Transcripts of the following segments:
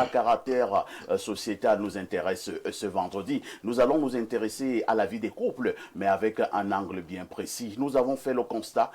à caractère sociétal nous intéresse ce vendredi. Nous allons nous intéresser à la vie des couples, mais avec un angle bien précis. Nous avons fait le constat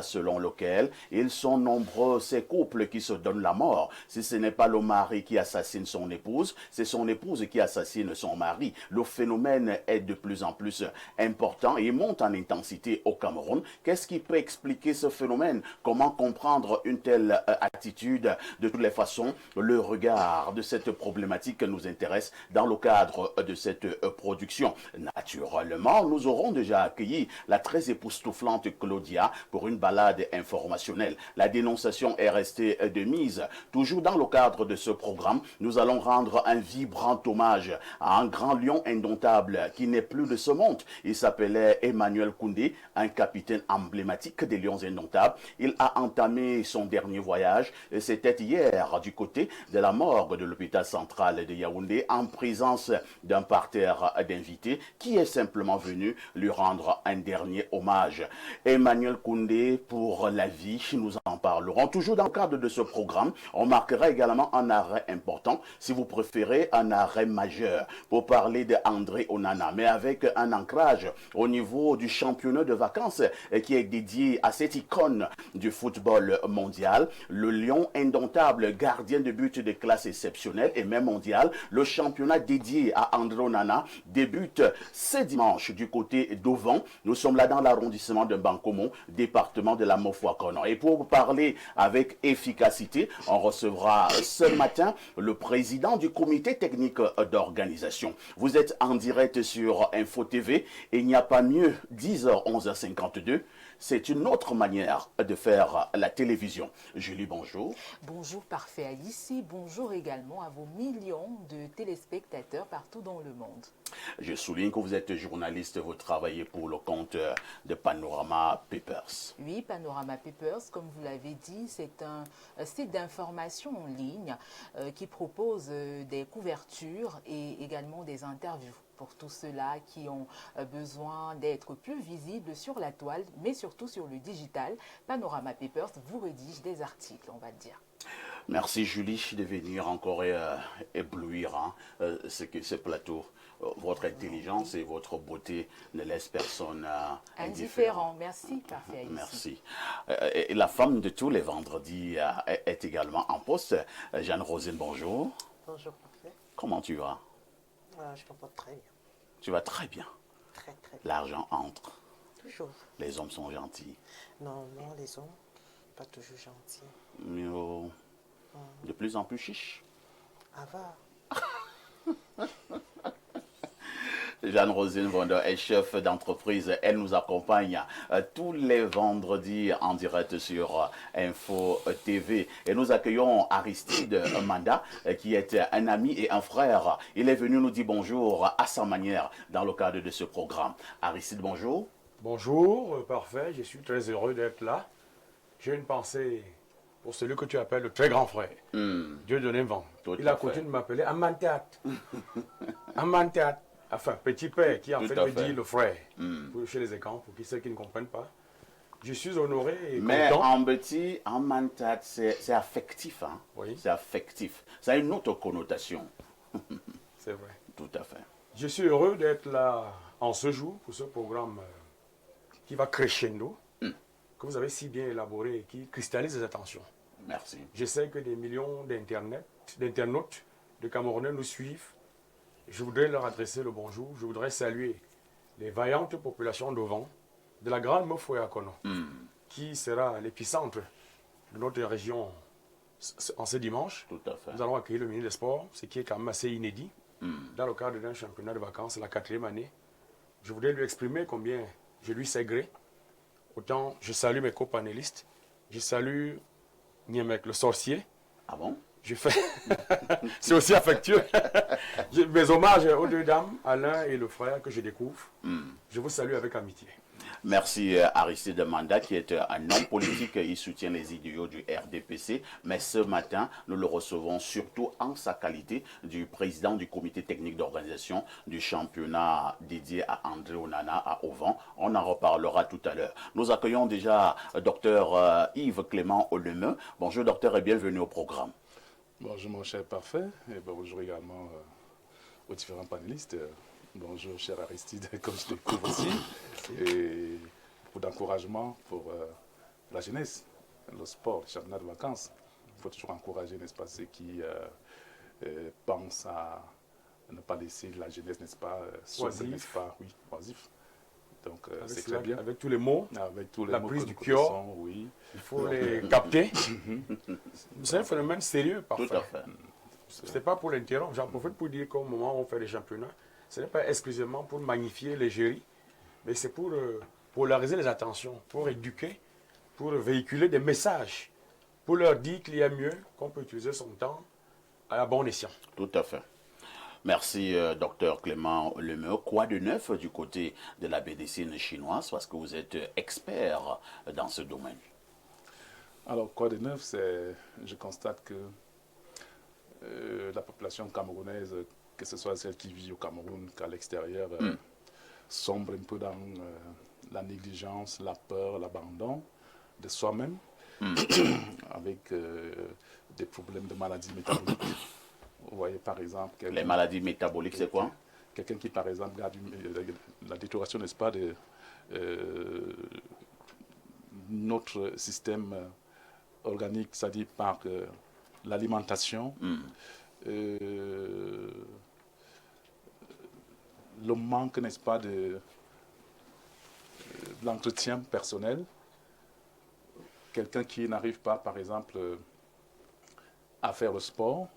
selon lequel ils sont nombreux ces couples qui se donnent la mort. Si ce n'est pas le mari qui assassine son épouse, c'est son épouse qui assassine son mari. Le phénomène est de plus en plus important et monte en intensité au Cameroun. Qu'est-ce qui peut expliquer ce phénomène? Comment comprendre une telle attitude? De toutes les façons, le regard de cette problématique nous intéresse dans le cadre de cette production. Naturellement, nous aurons déjà accueilli la très époustouflante Claudia pour une balade informationnelle. La dénonciation est restée de mise. Toujours dans le cadre de ce programme, nous allons rendre un vibrant hommage à un grand lion indomptable qui n'est plus de ce monde. Il s'appelait Emmanuel Koundé, un capitaine emblématique des Lions indomptables. Il a entamé son dernier voyage. C'était hier du côté de la morgue de l'hôpital central de Yaoundé en présence d'un parterre d'invités qui est simplement venu lui rendre un dernier hommage. Emmanuel Koundé pour la vie, nous en parlerons. Toujours dans le cadre de ce programme, on marquera également un arrêt important, si vous préférez un arrêt majeur, pour parler de André Onana, mais avec un ancrage au niveau du championnat de vacances qui est dédié à cette icône du football mondial, le lion indomptable, gardien de but de classe exceptionnelle et même mondial. Le championnat dédié à André Onana débute ce dimanche du côté d'Ovan. Nous sommes là dans l'arrondissement de Bankomo, département de la Mofouakono. Et pour parler avec efficacité, on recevra ce matin le président du comité technique d'organisation. Vous êtes en direct sur Info TV et il n'y a pas mieux, 10h, 11h52. C'est une autre manière de faire la télévision. Julie, bonjour. Bonjour, parfait Alice. Bonjour également à vos millions de téléspectateurs partout dans le monde. Je souligne que vous êtes journaliste, vous travaillez pour le compte de Panorama Papers. Oui, Panorama Papers, comme vous l'avez dit, c'est un site d'information en ligne qui propose des couvertures et également des interviews pour tous ceux-là qui ont besoin d'être plus visibles sur la toile, mais surtout sur le digital. Panorama Papers vous rédige des articles, on va dire. Merci Julie de venir encore éblouir ce plateau. Votre intelligence et votre beauté ne laissent personne indifférent. Merci, parfait. Merci. Et la femme de tous les vendredis est également en poste. Jeanne Rosine, bonjour. Bonjour, parfait. Comment tu vas? Je me porte très bien. Tu vas très bien. Très, très bien. L'argent entre. Toujours. Les hommes sont gentils. Non, les hommes, pas toujours gentils. Mais de plus en plus chiches. Ava. Jeanne Rosine Vonder est chef d'entreprise. Elle nous accompagne tous les vendredis en direct sur Info TV. Et nous accueillons Aristide Manda, qui est un ami et un frère. Il est venu nous dire bonjour à sa manière dans le cadre de ce programme. Aristide, bonjour. Bonjour, parfait. Je suis très heureux d'être là. J'ai une pensée pour celui que tu appelles le très grand frère. Dieu donné vent. Il a coutume de m'appeler Amanteat. Amanteat. Enfin, petit père, qui en fait veut dire le frère, pour chez les écrans, pour ceux qui ne comprennent pas. Je suis honoré et mais content. en petit, en mentat, c'est affectif. Hein? Oui. C'est affectif. Ça a une autre connotation. C'est vrai. Tout à fait. Je suis heureux d'être là en ce jour pour ce programme qui va crescendo, que vous avez si bien élaboré et qui cristallise les attentions. Merci. Je sais que des millions d'internautes, de Camerounais nous suivent. Je voudrais leur adresser le bonjour. Je voudrais saluer les vaillantes populations d'Ovan, de la grande Mofouakono, qui sera l'épicentre de notre région en ce dimanche. Tout à fait. Nous allons accueillir le ministre des Sports, ce qui est quand même assez inédit, dans le cadre d'un championnat de vacances, la 4e année. Je voudrais lui exprimer combien je lui sais gré. Autant je salue mes copanélistes, je salue Niemek, le sorcier. Ah bon? Je fais. C'est aussi affectueux. Mes hommages aux deux dames, Alain et le frère que je découvre. Je vous salue avec amitié. Merci Aristide Manda, qui est un homme politique. Il soutient les idéaux du RDPC. Mais ce matin, nous le recevons surtout en sa qualité du président du comité technique d'organisation du championnat dédié à André Onana à Ovan. On en reparlera tout à l'heure. Nous accueillons déjà Dr Yves Clément Olemeu. Bonjour docteur et bienvenue au programme. Bonjour mon cher Parfait, et bonjour également aux différents panélistes. Bonjour cher Aristide, comme je te découvre aussi. Et beaucoup d'encouragement pour la jeunesse, le sport, le championnat de vacances. Il faut toujours encourager, n'est-ce pas, ceux qui pensent à ne pas laisser la jeunesse, n'est-ce pas, sombrer, n'est-ce pas, oui, oisif. Donc c'est très bien. Avec tous les mots, avec tous les la mots prise que du nous cœur, connaissons, oui. il faut les capter. C'est un phénomène sérieux, parfois. Tout à fait. Ce n'est pas pour l'interrompre. J'en profite pour dire qu'au moment où on fait les championnats, ce n'est pas exclusivement pour magnifier l'égérie, mais c'est pour polariser les attentions, pour éduquer, pour véhiculer des messages, pour leur dire qu'il y a mieux, qu'on peut utiliser son temps à bon escient. Tout à fait. Merci, docteur Clément Lemeur. Quoi de neuf du côté de la médecine chinoise, parce que vous êtes expert dans ce domaine? Alors, quoi de neuf, c'est, je constate que la population camerounaise, que ce soit celle qui vit au Cameroun qu'à l'extérieur, sombre un peu dans la négligence, la peur, l'abandon de soi-même, avec des problèmes de maladies métaboliques. Vous voyez par exemple... Les maladies métaboliques, c'est quoi? Quelqu'un qui par exemple garde la détérioration, n'est-ce pas, de notre système organique, c'est-à-dire par l'alimentation, le manque, n'est-ce pas, de l'entretien personnel. Quelqu'un qui n'arrive pas, par exemple, à faire le sport,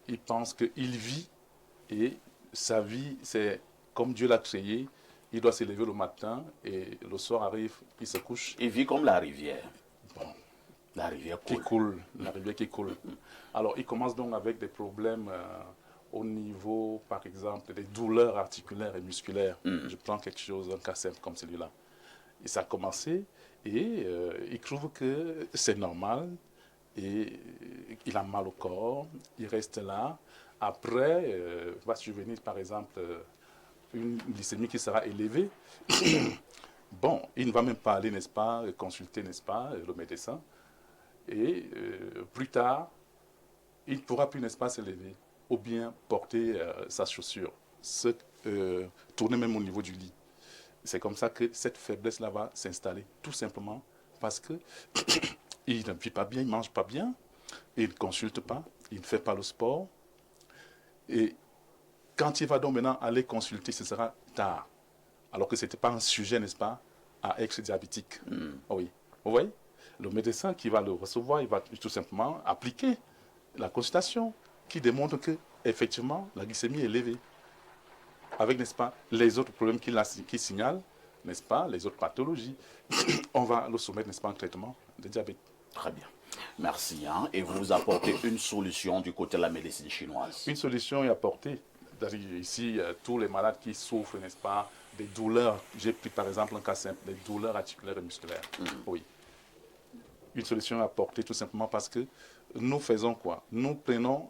il pense qu'il vit et sa vie, c'est comme Dieu l'a créé. Il doit se lever le matin et le soir arrive, il se couche. Il vit comme la rivière. Bon, La rivière qui coule. coule, la rivière qui coule. Alors, il commence donc avec des problèmes au niveau, par exemple, des douleurs articulaires et musculaires. Je prends quelque chose, un cas simple comme celui-là. Et ça a commencé et il trouve que c'est normal et il a mal au corps, il reste là. Après, va survenir, par exemple, une glycémie qui sera élevée. Bon, il ne va même pas aller, n'est-ce pas, consulter, n'est-ce pas, le médecin. Et plus tard, il ne pourra plus, n'est-ce pas, se lever ou bien porter sa chaussure, tourner même au niveau du lit. C'est comme ça que cette faiblesse-là va s'installer, tout simplement parce que il ne vit pas bien, il ne mange pas bien, il ne consulte pas, il ne fait pas le sport. Et quand il va donc maintenant aller consulter, ce sera tard. Alors que ce n'était pas un sujet, n'est-ce pas, à être diabétique. Oui. Vous voyez? Le médecin qui va le recevoir, il va tout simplement appliquer la consultation qui démontre que effectivement la glycémie est élevée. Avec, n'est-ce pas, les autres problèmes qu'il signale, n'est-ce pas, les autres pathologies, on va le soumettre, n'est-ce pas, un traitement de diabète. Très bien. Merci. Et vous apportez une solution du côté de la médecine chinoise. Une solution est apportée. Ici, tous les malades qui souffrent, n'est-ce pas, des douleurs, j'ai pris par exemple un cas simple, des douleurs articulaires et musculaires. Oui. Une solution est apportée tout simplement parce que nous faisons quoi? Nous prenons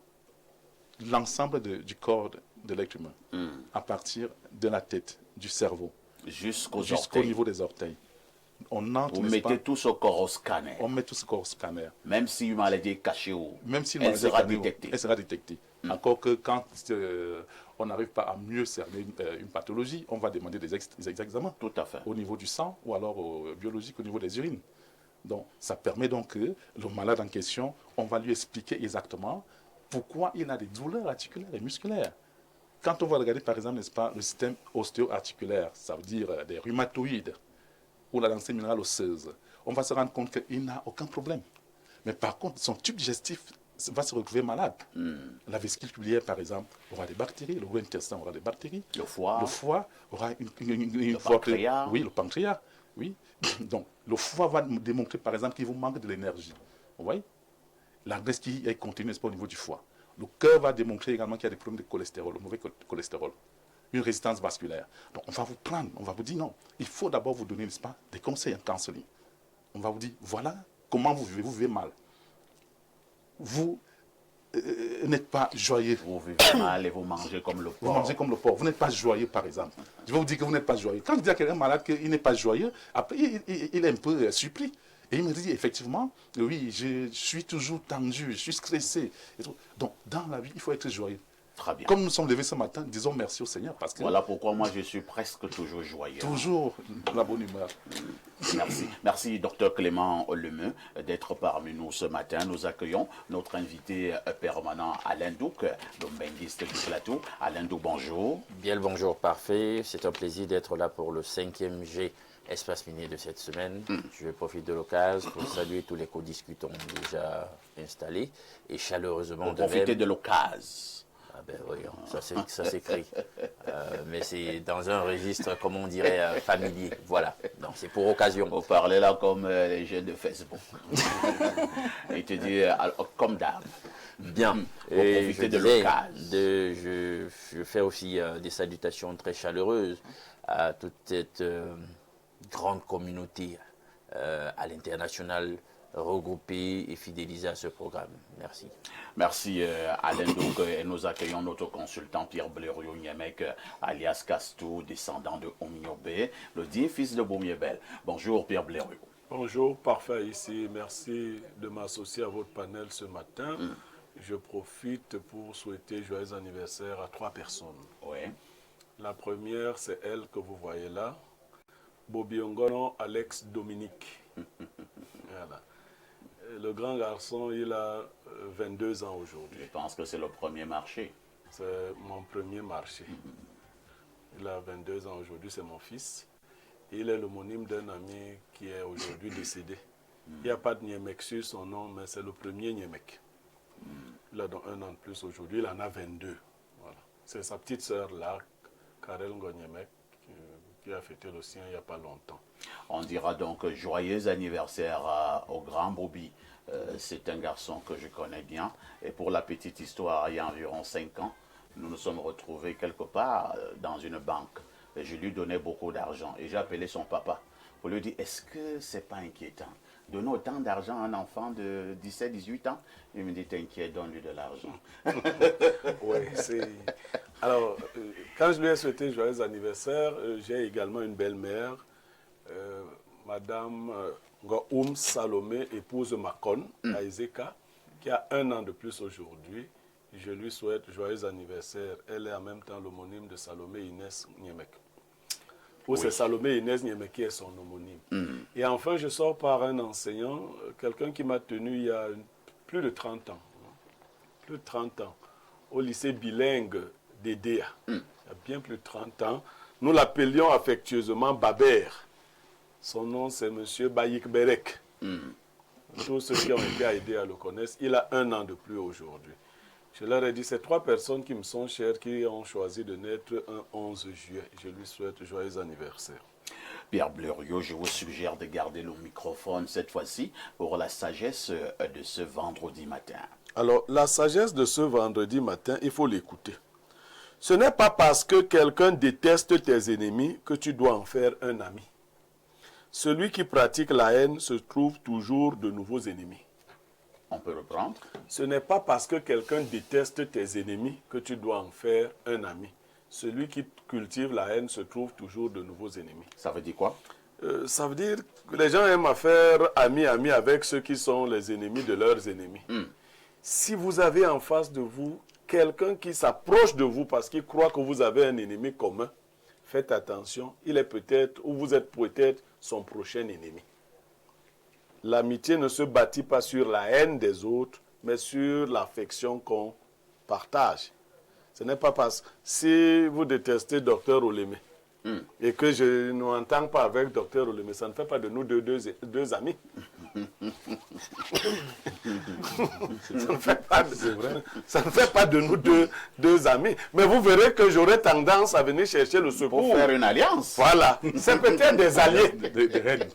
l'ensemble du corps de l'être humain, à partir de la tête, du cerveau, Jusqu'au niveau des orteils. On entre, vous mettez tout ce corps au scanner. On met tout ce corps au scanner. Même si une maladie est cachée, elle sera détectée. Elle sera détectée. Encore que quand on n'arrive pas à mieux cerner une pathologie, on va demander des examens. Tout à fait. Au niveau du sang ou alors biologique au niveau des urines. Donc, ça permet donc que le malade en question, on va lui expliquer exactement pourquoi il a des douleurs articulaires et musculaires. Quand on va regarder, par exemple, n'est-ce pas, le système ostéo-articulaire, ça veut dire des rhumatoïdes ou la densité minérale osseuse, on va se rendre compte qu'il n'a aucun problème. Mais par contre, son tube digestif va se retrouver malade. La vésicule biliaire, par exemple, aura des bactéries, le gros intestin aura des bactéries. Le foie aura le pancréas. Oui, le pancréas. Oui. Donc, le foie va démontrer, par exemple, qu'il vous manque de l'énergie. Vous voyez? La graisse qui est contenue, n'est-ce pas, au niveau du foie. Le cœur va démontrer également qu'il y a des problèmes de cholestérol, le mauvais cholestérol. Une résistance vasculaire. Donc, on va vous prendre, on va vous dire non. Il faut d'abord vous donner, n'est-ce pas, des conseils en counseling. On va vous dire, voilà comment vous vivez mal. Vous n'êtes pas joyeux. Vous vivez mal et vous mangez comme le porc. Vous mangez comme le porc. Vous n'êtes pas joyeux, par exemple. Je vais vous dire que vous n'êtes pas joyeux. Quand je dis à quelqu'un malade qu'il n'est pas joyeux, après, il est un peu surpris. Et il me dit, effectivement, oui, je suis toujours tendu, je suis stressé. Et tout. Donc, dans la vie, il faut être joyeux. Très bien. Comme nous sommes levés ce matin, disons merci au Seigneur. Parce que Voilà pourquoi moi je suis presque toujours joyeux. toujours la bonne humeur. Merci. Merci, docteur Clément Lemeu, d'être parmi nous ce matin. Nous accueillons notre invité permanent, Alain Douc, le linguiste du plateau. Alain Douc, bonjour. Bien le bonjour, parfait. C'est un plaisir d'être là pour le 5e G Espace Minier de cette semaine. Je profite de l'occasion pour saluer tous les co-discutants déjà installés et chaleureusement Pour profiter de l'occasion. Ah ben oui, ça s'écrit. Mais c'est dans un registre, comme on dirait, familier. Voilà, donc c'est pour occasion. Vous parlez là comme les jeunes de Facebook. Et tu dis comme d'hab. Bien. Pour Et profiter je de disais, l'occasion. je fais aussi des salutations très chaleureuses à toute cette grande communauté à l'international regroupée et fidélisée à ce programme. Merci. Merci Alain Douc. Et nous accueillons notre consultant Pierre Blériot Niemek, alias Castou, descendant de Omniobé, le digne fils de Beaumiébel. Bonjour Pierre Blériot. Bonjour, parfait ici. Merci de m'associer à votre panel ce matin. Je profite pour souhaiter joyeux anniversaire à 3 personnes. Oui. La première, c'est elle que vous voyez là, Bobiongono Alex Dominique. Voilà. Le grand garçon, il a 22 ans aujourd'hui. Je pense que c'est le premier marché. C'est mon premier marché. Il a 22 ans aujourd'hui, c'est mon fils. Il est l'homonyme d'un ami qui est aujourd'hui décédé. Il n'y a pas de Niemek sur son nom, mais c'est le premier Niemek. Il a donc 1 an de plus aujourd'hui, il en a 22. Voilà. C'est sa petite sœur là, Karel Ngonyémek, qui a fêté le sien il n'y a pas longtemps. On dira donc joyeux anniversaire au grand Bobby. C'est un garçon que je connais bien. Et pour la petite histoire, il y a environ 5 ans, nous nous sommes retrouvés quelque part dans une banque. Et je lui donnais beaucoup d'argent. Et j'ai appelé son papa pour lui dire, est-ce que c'est pas inquiétant? Donner autant d'argent à un enfant de 17-18 ans? Il me dit, t'inquiète, donne-lui de l'argent. Oui, c'est... Alors, quand je lui ai souhaité joyeux anniversaire, j'ai également une belle-mère, Madame Ngoum Salomé, épouse Makon, à Ezeka, qui a 1 an de plus aujourd'hui. Je lui souhaite joyeux anniversaire. Elle est en même temps l'homonyme de Salomé Inès Niemek. Ou c'est Salomé Inès Niemek qui est son homonyme. Et enfin, je sors par un enseignant, quelqu'un qui m'a tenu il y a plus de 30 ans. Plus de 30 ans. Au lycée bilingue d'Edea. Il y a bien plus de 30 ans. Nous l'appelions affectueusement Baber. Son nom, c'est M. Bayik Berek. Tous ceux qui ont été à Edea le connaissent. Il a 1 an de plus aujourd'hui. Je leur ai dit, c'est 3 personnes qui me sont chères, qui ont choisi de naître un 11 juillet. Je lui souhaite joyeux anniversaire. Pierre Blériot, je vous suggère de garder le microphone cette fois-ci pour la sagesse de ce vendredi matin. Alors, la sagesse de ce vendredi matin, il faut l'écouter. Ce n'est pas parce que quelqu'un déteste tes ennemis que tu dois en faire un ami. Celui qui pratique la haine se trouve toujours de nouveaux ennemis. On peut reprendre? Ce n'est pas parce que quelqu'un déteste tes ennemis que tu dois en faire un ami. Celui qui cultive la haine se trouve toujours de nouveaux ennemis. Ça veut dire quoi? Ça veut dire que les gens aiment à faire ami avec ceux qui sont les ennemis de leurs ennemis. Si vous avez en face de vous quelqu'un qui s'approche de vous parce qu'il croit que vous avez un ennemi commun, faites attention, il est peut-être, ou vous êtes peut-être son prochain ennemi. L'amitié ne se bâtit pas sur la haine des autres, mais sur l'affection qu'on partage. Ce n'est pas parce que si vous détestez Dr Olémé et que je ne m'entends pas avec Dr Olémé, ça ne fait pas de nous deux amis. Ça ne fait pas de nous deux amis. Mais vous verrez que j'aurai tendance à venir chercher le secours. Pour faire une alliance. Voilà. C'est peut-être des alliés.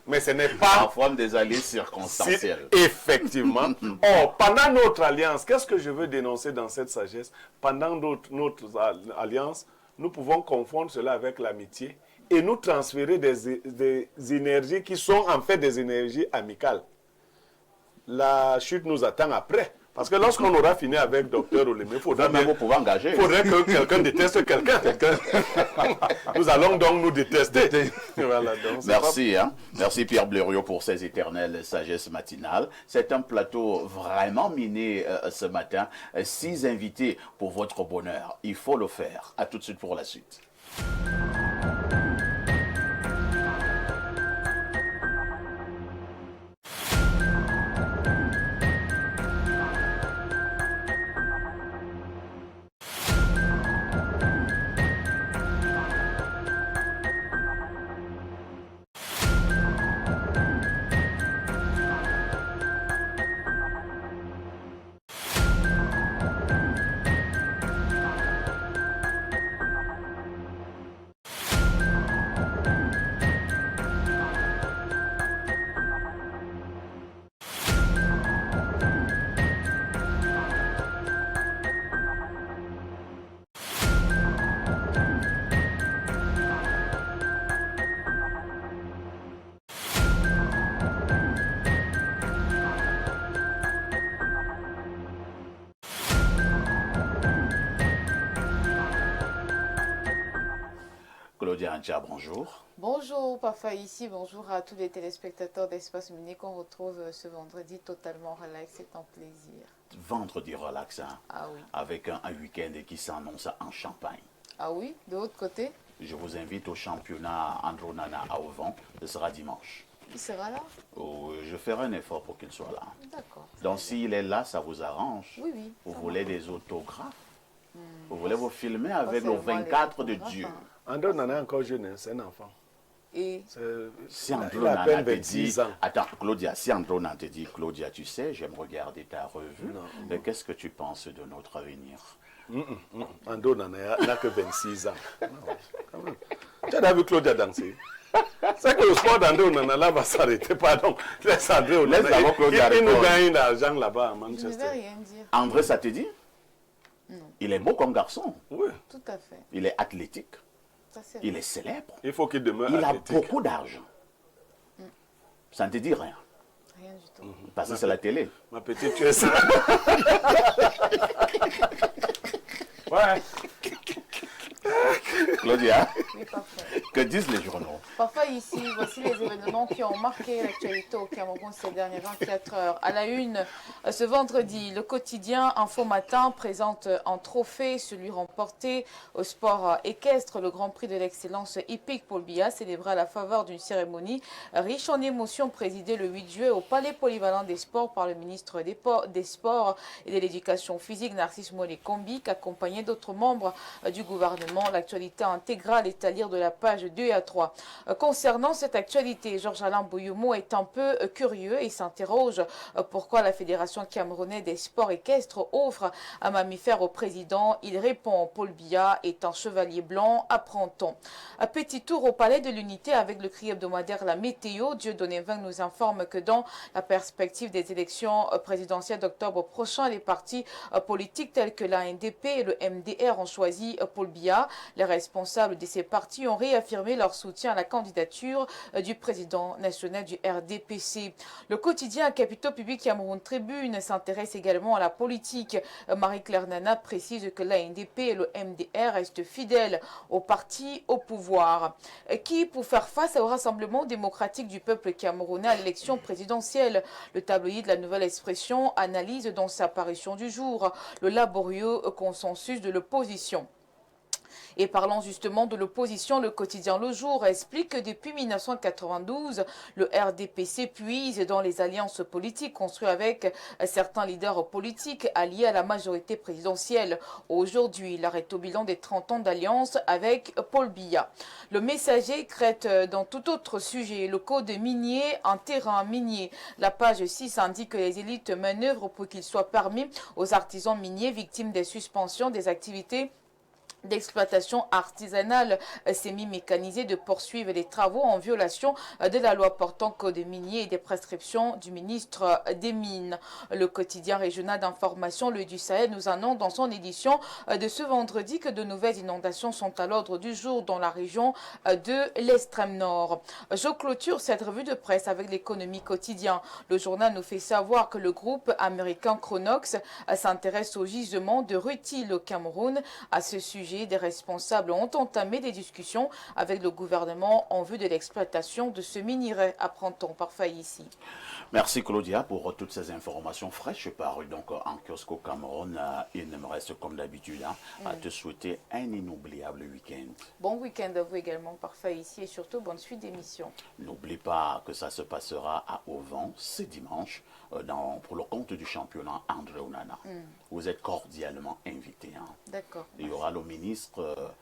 Mais ce n'est pas... En forme des alliés circonstanciels. Effectivement. Or, pendant notre alliance, qu'est-ce que je veux dénoncer dans cette sagesse? Pendant notre alliance, nous pouvons confondre cela avec l'amitié et nous transférer des énergies qui sont en fait des énergies amicales. La chute nous attend après. Parce que lorsqu'on aura fini avec Docteur Olémé, il faudrait Vous pouvez engager. faudrait que quelqu'un déteste quelqu'un. Nous allons donc nous détester. Voilà, donc, Merci, hein. Merci Pierre Blériot pour ces éternelles sagesses matinales. C'est un plateau vraiment miné ce matin. 6 invités pour votre bonheur. Il faut le faire. À tout de suite pour la suite. Claudia Antia, bonjour. Bonjour Parfa ici, bonjour à tous les téléspectateurs d'Espace Mini qu'on retrouve ce vendredi totalement relax, c'est un plaisir. Vendredi relax, hein, Ah oui. avec un week-end qui s'annonce en Champagne. Ah oui, de l'autre côté, Je vous invite au championnat Andronana à Auvent. Ce sera dimanche. il sera là? Je ferai un effort pour qu'il soit là. D'accord. Donc s'il est là, ça vous arrange. Oui, oui. Vous ça voulez va. des autographes. Vous voulez vous filmer avec Pas le seulement les 24 de autographes, Dieu. hein. André Nana est encore jeune, hein, c'est un enfant. Et Si il Andro a à Nana peine te 26 dit, ans. attends, Claudia, si Andro Nana te dit, Claudia, tu sais, j'aime regarder ta revue, mais qu'est-ce que tu penses de notre avenir? André Nana n'a que 26 ans. Quand même. Tu as vu Claudia danser? C'est que le sport d'André Nana là va s'arrêter, pardon. Laisse André Laisse Nana. d'abord Claudia Il nous répondre. gagne de l'argent là-bas à je ne vais Manchester. rien dire. André, ça te dit? Non. Il est beau comme garçon. Oui, Tout à fait. Il est athlétique. Ça c'est Il est célèbre. il faut qu'il demeure Il a athlétique. beaucoup d'argent. Ça ne te dit rien. rien du tout. Parce que c'est la télé. Ma petite, tu es ça. Ouais. Claudia, Oui, parfait. que disent les journaux? Parfois ici, voici les événements qui ont marqué l'actualité au Cameroun ces dernières 24 heures. À la une, ce vendredi, le quotidien Info Matin présente un trophée, celui remporté au sport équestre, le Grand Prix de l'excellence hippique Paul Biya, célébré à la faveur d'une cérémonie riche en émotions présidée le 8 juillet au Palais Polyvalent des Sports par le ministre des Sports et de l'Éducation physique, Narcisse Molé-Kombi, accompagné d'autres membres du gouvernement. L'actualité intégrale est à lire de la page 2 et à 3. Concernant cette actualité, Georges-Alain Bouyoumo est un peu curieux et s'interroge pourquoi la Fédération camerounaise des sports équestres offre un mammifère au président. Il répond: Paul Biya est un chevalier blanc, apprend-on. Un petit tour au palais de l'Unité avec le cri hebdomadaire La Météo. Dieudonné Ving nous informe que dans la perspective des élections présidentielles d'octobre prochain, les partis politiques tels que la NDP et le MDR ont choisi Paul Biya. Les responsables de ces partis ont réaffirmé leur soutien à la candidature du président national du RDPC. Le quotidien Capitaux Public Cameroun Tribune s'intéresse également à la politique. Marie-Claire Nana précise que la NDP et le MDR restent fidèles au parti au pouvoir. Qui, pour faire face au Rassemblement démocratique du peuple camerounais à l'élection présidentielle? Le tabloïd La Nouvelle Expression analyse dans sa parution du jour le laborieux consensus de l'opposition. Et parlant justement de l'opposition, le quotidien Le Jour explique que depuis 1992, le RDPC puise dans les alliances politiques construites avec certains leaders politiques alliés à la majorité présidentielle. Aujourd'hui, il arrête au bilan des 30 ans d'alliance avec Paul Biya. Le Messager traite dans tout autre sujet le code minier, un terrain minier. La page 6 indique que les élites manœuvrent pour qu'il soit permis aux artisans miniers victimes des suspensions des activités d'exploitation artisanale semi-mécanisée de poursuivre les travaux en violation de la loi portant code minier et des prescriptions du ministre des Mines. Le quotidien régional d'information, Le du Sahel, nous annonce dans son édition de ce vendredi que de nouvelles inondations sont à l'ordre du jour dans la région de l'extrême nord. Je clôture cette revue de presse avec l'économie quotidien. Le journal nous fait savoir que le groupe américain Chronox s'intéresse au gisement de Rutile au Cameroun. À ce sujet, des responsables ont entamé des discussions avec le gouvernement en vue de l'exploitation de ce minerai, apprend-on parfait ici. Merci Claudia pour toutes ces informations fraîches parues donc en kiosque au Cameroun. Il ne me reste comme d'habitude à te souhaiter un inoubliable week-end. Bon week-end à vous également parfait ici et surtout bonne suite d'émission. N'oublie pas que ça se passera à Auvent ce dimanche pour le compte du championnat André Onana. Vous êtes cordialement invités. D'accord. Il y aura le ministre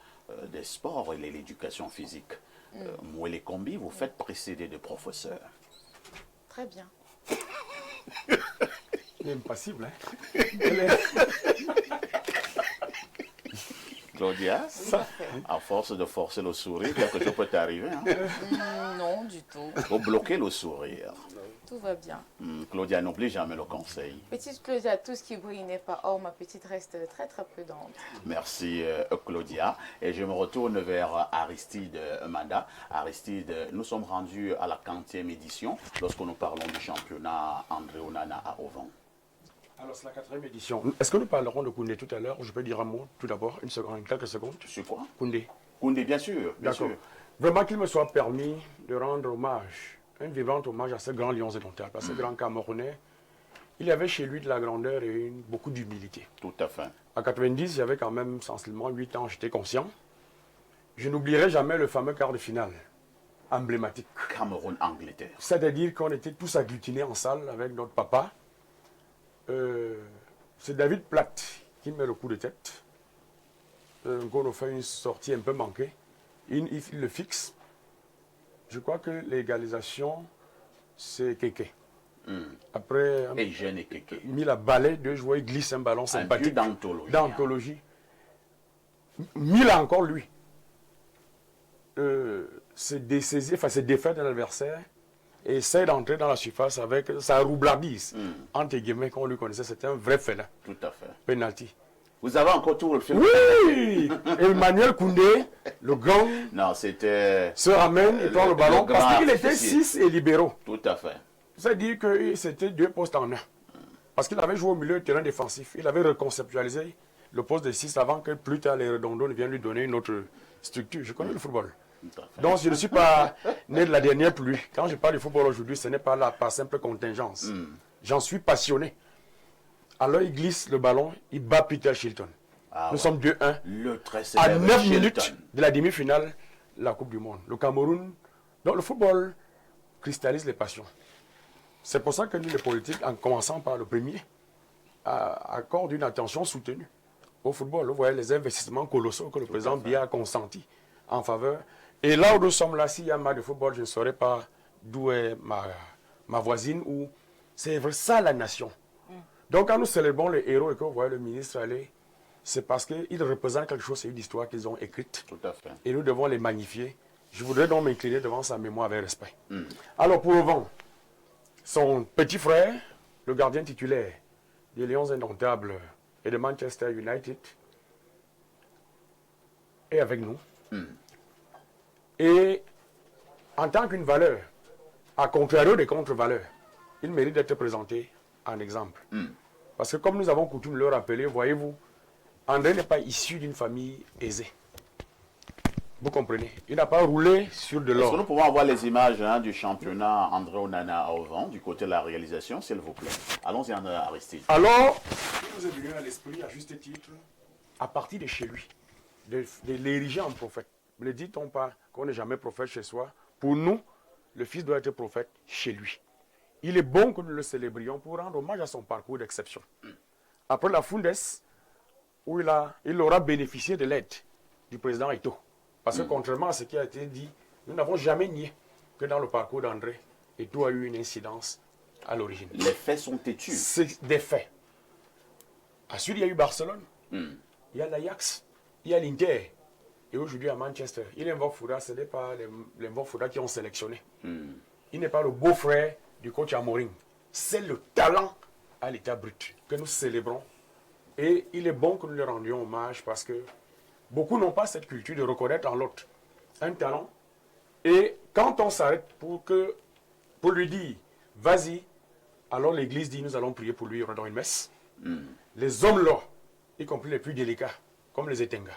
des Sports et de l'Éducation physique. Mouélé Kombi, vous faites précéder de professeurs. Très bien. Elle est impassible, hein. Claudia, à force de forcer le sourire, quelque chose peut t'arriver. Non, du tout. Il faut bloquer le sourire. Tout va bien. Claudia, n'oublie jamais le conseil. Petite Claudia, tout ce qui brille n'est pas or. Ma petite reste très très prudente. Merci Claudia. Et je me retourne vers Aristide Manda. Aristide, nous sommes rendus à la 40e édition lorsque nous parlons du championnat André Onana à Auvent. Alors, c'est la 4e édition. Est-ce que nous parlerons de Koundé tout à l'heure? Je peux dire un mot tout d'abord, quelques secondes. Sur quoi? Koundé. Koundé, bien sûr. Bien sûr. Vraiment qu'il me soit permis de rendre hommage, un vivant hommage à ce grand lion indomptable, à ce grand Camerounais. Il y avait chez lui de la grandeur et beaucoup d'humilité. Tout à fait. À 90, j'avais quand même sensiblement 8 ans, j'étais conscient. Je n'oublierai jamais le fameux quart de finale, emblématique. Cameroun-Angleterre. C'est-à-dire qu'on était tous agglutinés en salle avec notre papa. C'est David Platt qui met le coup de tête. On fait une sortie un peu manquée. Il le fixe. Je crois que l'égalisation, c'est Kéké. Après, et jeune et Kéké. Mis la balai, deux joueurs, il glisse un ballon sympathique. D'anthologie. Mille encore lui. Se dessaisir, enfin se défaire de l'adversaire et essaie d'entrer dans la surface avec sa roublardise. Entre guillemets, qu'on lui connaissait, c'était un vrai félin. Tout à fait. Penalty. Vous avez encore tout le film? Oui. Emmanuel Koundé, le grand, non, c'était se ramène et prend le ballon parce qu'il était 6 et libéraux. Tout à fait. C'est-à-dire que c'était 2 postes en 1. Parce qu'il avait joué au milieu de terrain défensif. Il avait reconceptualisé le poste de 6 avant que plus tard les Redondo ne viennent lui donner une autre structure. Je connais le football. Donc je ne suis pas né de la dernière pluie. Quand je parle du football aujourd'hui, ce n'est pas là par simple contingence. J'en suis passionné. Alors il glisse le ballon, il bat Peter Shilton. Nous sommes 2-1. À 9 minutes de la demi-finale, la Coupe du Monde. Le Cameroun, donc le football cristallise les passions. C'est pour ça que nous, les politiques, en commençant par le premier, accordent une attention soutenue au football. Vous voyez les investissements colossaux que le président Biya a consentis en faveur. Et là où nous sommes là, s'il y a un match de football, je ne saurais pas d'où est ma voisine, ou c'est ça la nation. Donc quand nous célébrons les héros et que vous voyez le ministre aller, c'est parce qu'ils représentent quelque chose, c'est une histoire qu'ils ont écrite. Tout à fait. Et nous devons les magnifier. Je voudrais donc m'incliner devant sa mémoire avec respect. Alors pour Auvent, son petit frère, le gardien titulaire des Lions Indomptables et de Manchester United, est avec nous. Et en tant qu'une valeur, à contrario des contre-valeurs, il mérite d'être présenté en exemple. Parce que comme nous avons coutume de le rappeler, voyez-vous, André n'est pas issu d'une famille aisée. Vous comprenez? Il n'a pas roulé sur de l'or. Est-ce que nous pouvons avoir les images du championnat André Onana à Auvent, du côté de la réalisation, s'il vous plaît? Allons-y, Aristide. Alors, il nous est venu à l'esprit, à juste titre, à partir de chez lui, de l'ériger en prophète. Ne dit-on pas qu'on n'est jamais prophète chez soi? Pour nous, le Fils doit être prophète chez lui. Il est bon que nous le célébrions pour rendre hommage à son parcours d'exception. Après la Fundes, où il aura bénéficié de l'aide du président Eto'o. Parce que contrairement à ce qui a été dit, nous n'avons jamais nié que dans le parcours d'André, Eto'o a eu une incidence à l'origine. Les faits sont têtus. C'est des faits. Ensuite, il y a eu Barcelone, il y a l'Ajax, il y a l'Inter. Et aujourd'hui à Manchester, il invoque Fouda, ce n'est pas les Fouda qui ont sélectionné. Il n'est pas le beau-frère du coach Amorim. C'est le talent à l'état brut que nous célébrons. Et il est bon que nous lui rendions hommage parce que beaucoup n'ont pas cette culture de reconnaître en l'autre un talent. Et quand on s'arrête pour lui dire, vas-y, alors l'église dit, nous allons prier pour lui, rendons une messe. Les hommes là, y compris les plus délicats, comme les Etenga,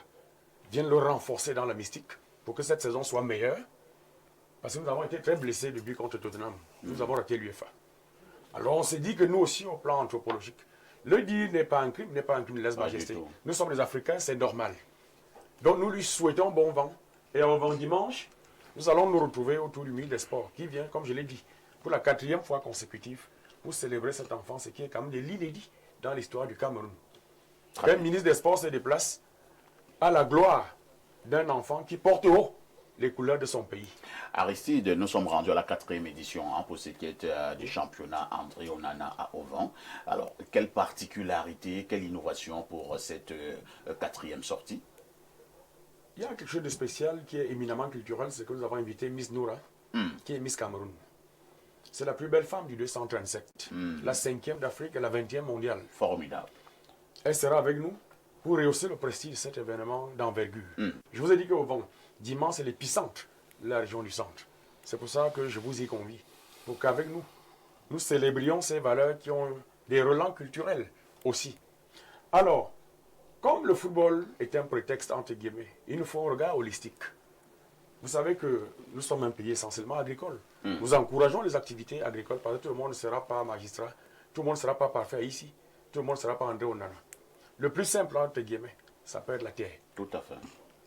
viennent le renforcer dans la mystique pour que cette saison soit meilleure. Parce que nous avons été très blessés depuis contre Tottenham. Nous avons raté l'UEFA. Alors on s'est dit que nous aussi, au plan anthropologique, le dire n'est pas un crime, lèse-majesté. Nous sommes les Africains, c'est normal. Donc nous lui souhaitons bon vent. Et avant dimanche, nous allons nous retrouver autour du ministre des Sports, qui vient, comme je l'ai dit, pour la 4e fois consécutive, pour célébrer cet enfant, ce qui est quand même de l'inédit dans l'histoire du Cameroun. Un ministre des Sports se déplace à la gloire d'un enfant qui porte haut les couleurs de son pays. Aristide, nous sommes rendus à la 4e édition pour ce qui est du championnat André Onana à Ovan. Alors, quelle particularité, quelle innovation pour cette 4e sortie? Il y a quelque chose de spécial qui est éminemment culturel, c'est que nous avons invité Miss Noura, qui est Miss Cameroun. C'est la plus belle femme du 237, la 5e d'Afrique et la 20e mondiale. Formidable. Elle sera avec nous pour rehausser le prestige de cet événement d'envergure. Je vous ai dit qu'au vent, dimanche, c'est l'épicentre de la région du centre. C'est pour ça que je vous y convie, pour qu'avec nous, nous célébrions ces valeurs qui ont des relents culturels aussi. Alors, comme le football est un prétexte entre guillemets, il nous faut un regard holistique. Vous savez que nous sommes un pays essentiellement agricole. Nous encourageons les activités agricoles parce que tout le monde ne sera pas magistrat, tout le monde ne sera pas parfait ici, tout le monde ne sera pas André Onana. Le plus simple, entre guillemets, ça peut être la terre. Tout à fait.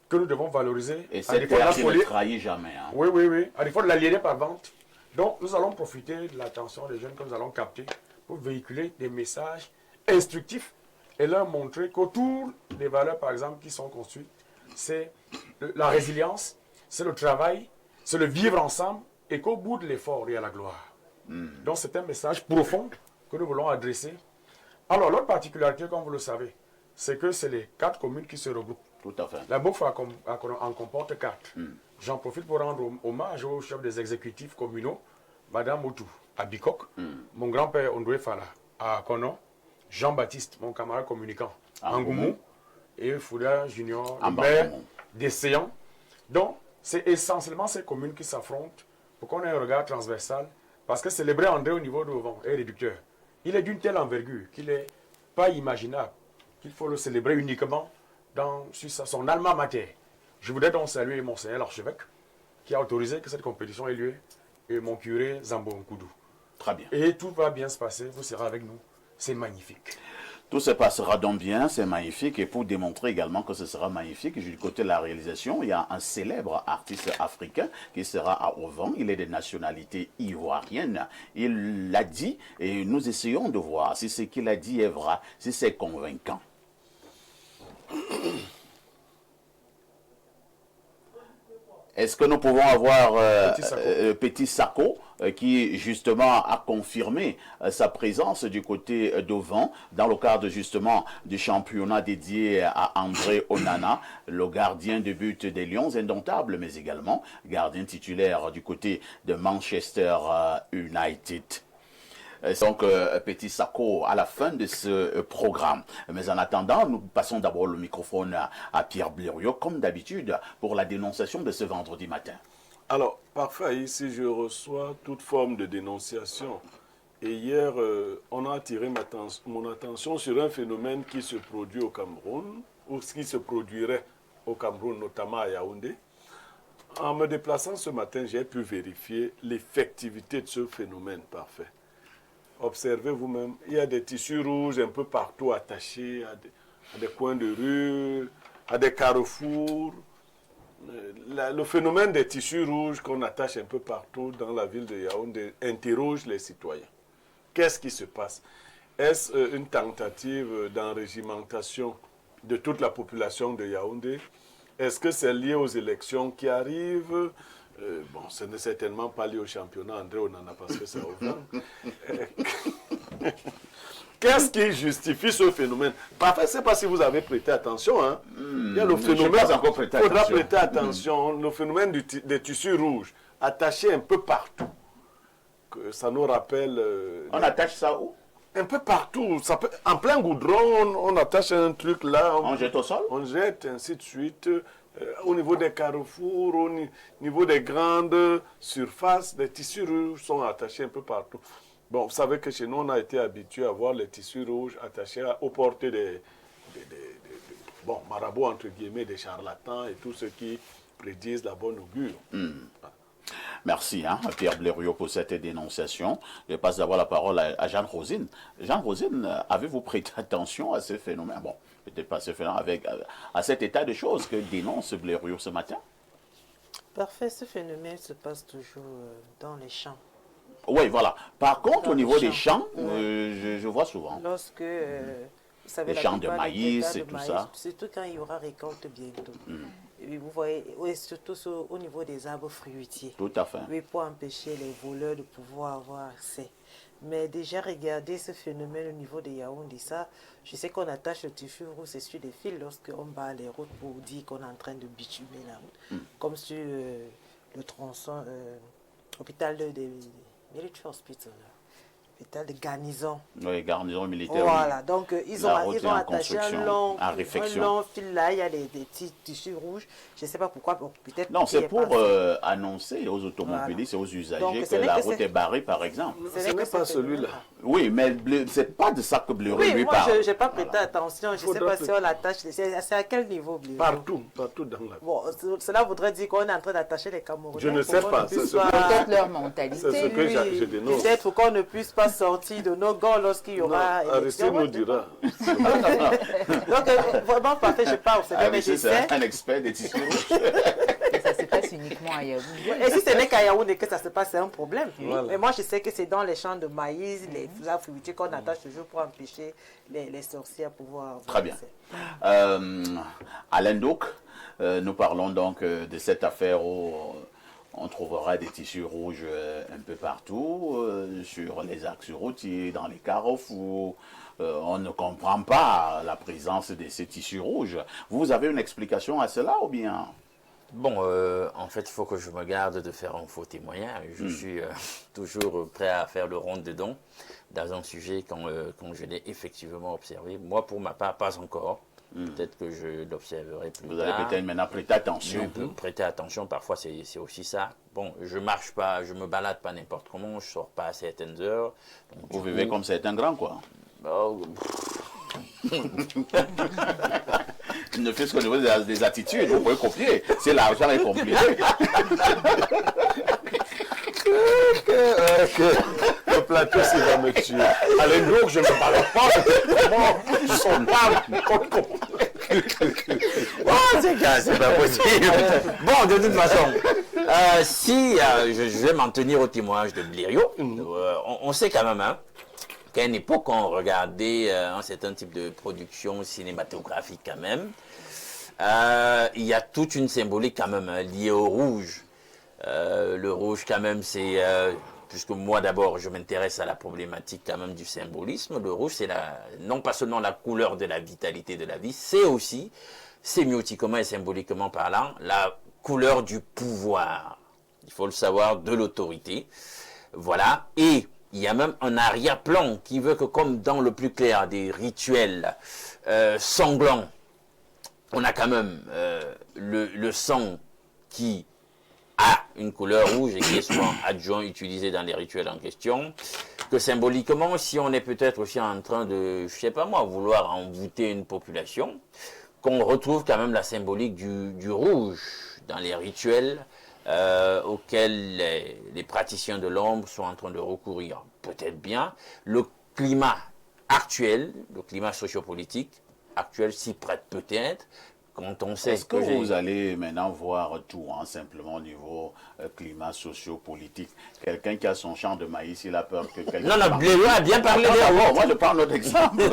Que nous devons valoriser. Et cette terre qui ne trahit jamais. Hein. Oui, oui, oui. À défaut de l'aliéner par vente. Donc, nous allons profiter de l'attention des jeunes que nous allons capter pour véhiculer des messages instructifs et leur montrer qu'autour des valeurs, par exemple, qui sont construites, c'est la résilience, c'est le travail, c'est le vivre ensemble et qu'au bout de l'effort, il y a la gloire. Donc, c'est un message profond que nous voulons adresser. Alors, l'autre particularité, comme vous le savez, c'est que c'est les 4 communes qui se regroupent. Tout à fait. La Bouffe en comporte 4. J'en profite pour rendre hommage au chef des exécutifs communaux, Madame Moutou, à Bikok, mon grand-père Ondoué Fala, à Konon, Jean-Baptiste, mon camarade communicant, à Ngoumou, et Fouda Junior, le maire d'Esséan. Donc, c'est essentiellement ces communes qui s'affrontent pour qu'on ait un regard transversal, parce que célébrer André au niveau de Ovan est réducteur. Il est d'une telle envergure qu'il n'est pas imaginable qu'il faut le célébrer uniquement sur son alma mater. Je voudrais donc saluer Monseigneur l'archevêque qui a autorisé que cette compétition ait lieu et mon curé Zambo Nkoudou. Très bien. Et tout va bien se passer, vous serez avec nous. C'est magnifique. Tout se passera donc bien, c'est magnifique. Et pour démontrer également que ce sera magnifique, du côté de la réalisation, il y a un célèbre artiste africain qui sera à Ovan. Il est de nationalité ivoirienne. Il l'a dit et nous essayons de voir si ce qu'il a dit est vrai, si c'est convaincant. Est-ce que nous pouvons avoir Petit Sako qui justement a confirmé sa présence du côté d'Ovan dans le cadre justement du championnat dédié à André Onana, le gardien de but des Lions indomptables, mais également gardien titulaire du côté de Manchester United. Donc, Petit Sako, à la fin de ce programme. Mais en attendant, nous passons d'abord le microphone à Pierre Blériot, comme d'habitude, pour la dénonciation de ce vendredi matin. Alors, parfait, ici je reçois toute forme de dénonciation. Et hier, on a attiré mon attention sur un phénomène qui se produit au Cameroun, ou ce qui se produirait au Cameroun, notamment à Yaoundé. En me déplaçant ce matin, j'ai pu vérifier l'effectivité de ce phénomène parfait. Observez vous-même, il y a des tissus rouges un peu partout attachés à des coins de rue, à des carrefours. Le phénomène des tissus rouges qu'on attache un peu partout dans la ville de Yaoundé interroge les citoyens. Qu'est-ce qui se passe? Est-ce une tentative d'enrégimentation de toute la population de Yaoundé? Est-ce que c'est lié aux élections qui arrivent? Bon, ce n'est certainement pas lié au championnat André Onana parce que c'est au vent. Qu'est-ce qui justifie ce phénomène? Parfait, c'est pas si vous avez prêté attention. Hein. Il y a le phénomène. Il faudra prêter attention. Le phénomène des tissus rouges attachés un peu partout. Que ça nous rappelle. On attache ça où? Un peu partout. Ça peut, en plein goudron, on attache un truc là. On jette au sol? On jette, ainsi de suite. Au niveau des carrefours, au niveau des grandes surfaces, les tissus rouges sont attachés un peu partout. Bon, vous savez que chez nous, on a été habitué à voir les tissus rouges attachés aux portées des marabouts, entre guillemets, des charlatans et tous ceux qui prédisent la bonne augure. Merci, Pierre Blériot, pour cette dénonciation. Je passe d'abord la parole à Jeanne Rosine. Jeanne Rosine, avez-vous prêté attention à ce phénomène? Bon, peut-être pas ce phénomène, à cet état de choses que dénonce Blériot ce matin? Parfait, ce phénomène se passe toujours dans les champs. Oui, voilà. Par contre, au niveau des champs, je vois souvent. Lorsque, vous savez, les champs de maïs et tout ça. Surtout quand il y aura récolte bientôt. Et vous voyez, surtout au niveau des arbres fruitiers. Tout à fait. Oui, pour empêcher les voleurs de pouvoir avoir accès. Mais déjà, regardez ce phénomène au niveau des Yaoundé. Ça, je sais qu'on attache le tissu rouge sur des fils lorsqu'on bat les routes pour dire qu'on est en train de bitumer la route. Comme sur le tronçon, hôpital de Military Hospital. Hôpital de garnison. Oui, garnison militaire. Voilà, donc ils ont attaché un long fil là, il y a des petits tissus rouges. Je ne sais pas pourquoi, peut-être. Non, c'est pour annoncer aux automobilistes et aux usagers que la route est barrée, par exemple. Ce n'est pas celui-là. Oui, mais c'est pas de ça que Blériot lui parle. Oui, moi, je n'ai pas prêté attention. Je ne sais pas si on l'attache. C'est à quel niveau, Blériot? Partout dans la. Bon, cela voudrait dire qu'on est en train d'attacher les Camerounais. Je ne sais pas. C'est peut-être leur mentalité. C'est ce que je dénonce. Peut-être qu'on ne puisse pas sortir de nos gants lorsqu'il y aura élection. Aristide nous dira. Donc, vraiment, parfait, je parle. C'est un expert des tissus rouges. Ça se passe uniquement à Yaoundé. Et si ce n'est qu'à Yaoundé que ça se passe, c'est un problème. Voilà. Mais moi, je sais que c'est dans les champs de maïs, les arbres fruitiers qu'on attache toujours pour empêcher les sorciers à pouvoir... Très bien. Alain Douk, nous parlons donc de cette affaire où on trouvera des tissus rouges un peu partout, sur les axes routiers, dans les carrefours. On ne comprend pas la présence de ces tissus rouges. Vous avez une explication à cela ou bien? Bon, en fait, il faut que je me garde de faire un faux témoignage. Je suis toujours prêt à faire le rond dedans dans un sujet quand je l'ai effectivement observé. Moi, pour ma part, pas encore. Peut-être que je l'observerai plus tard. Vous allez peut-être maintenant prêter attention. Prêter attention, parfois c'est aussi ça. Bon, je marche pas, je me balade pas n'importe comment, je sors pas à certaines heures. Donc, vous vivez comme certains grands, quoi. Ne faites qu'au niveau des attitudes, vous pouvez copier. C'est l'argent est compliqué. Le plateau, c'est va me tuer. Allez, donc, je ne parle pas. Ils sont pas. Oh, c'est pas possible. Bon, de toute façon, si je vais m'en tenir au témoignage de Blériot, on sait quand même qu'à une époque, on regardait un certain type de production cinématographique quand même. Il y a toute une symbolique quand même liée au rouge. Le rouge quand même, c'est... puisque moi d'abord, je m'intéresse à la problématique quand même du symbolisme. Le rouge, c'est non pas seulement la couleur de la vitalité de la vie, c'est aussi, sémiotiquement et symboliquement parlant, la couleur du pouvoir. Il faut le savoir, de l'autorité. Voilà. Et il y a même un arrière-plan qui veut que, comme dans le plus clair des rituels sanglants, on a quand même le sang qui a une couleur rouge et qui est souvent adjoint utilisé dans les rituels en question, que symboliquement, si on est peut-être aussi en train de, je sais pas moi, vouloir envoûter une population, qu'on retrouve quand même la symbolique du rouge dans les rituels auxquels les praticiens de l'ombre sont en train de recourir. Peut-être bien. Le climat actuel, le climat sociopolitique actuel s'y prête peut-être. Quand on sait est-ce que vous allez maintenant voir tout, simplement au niveau climat socio-politique? Quelqu'un qui a son champ de maïs, il a peur que quelqu'un... Non, Blériot a bien parlé de... Moi, je prends notre exemple.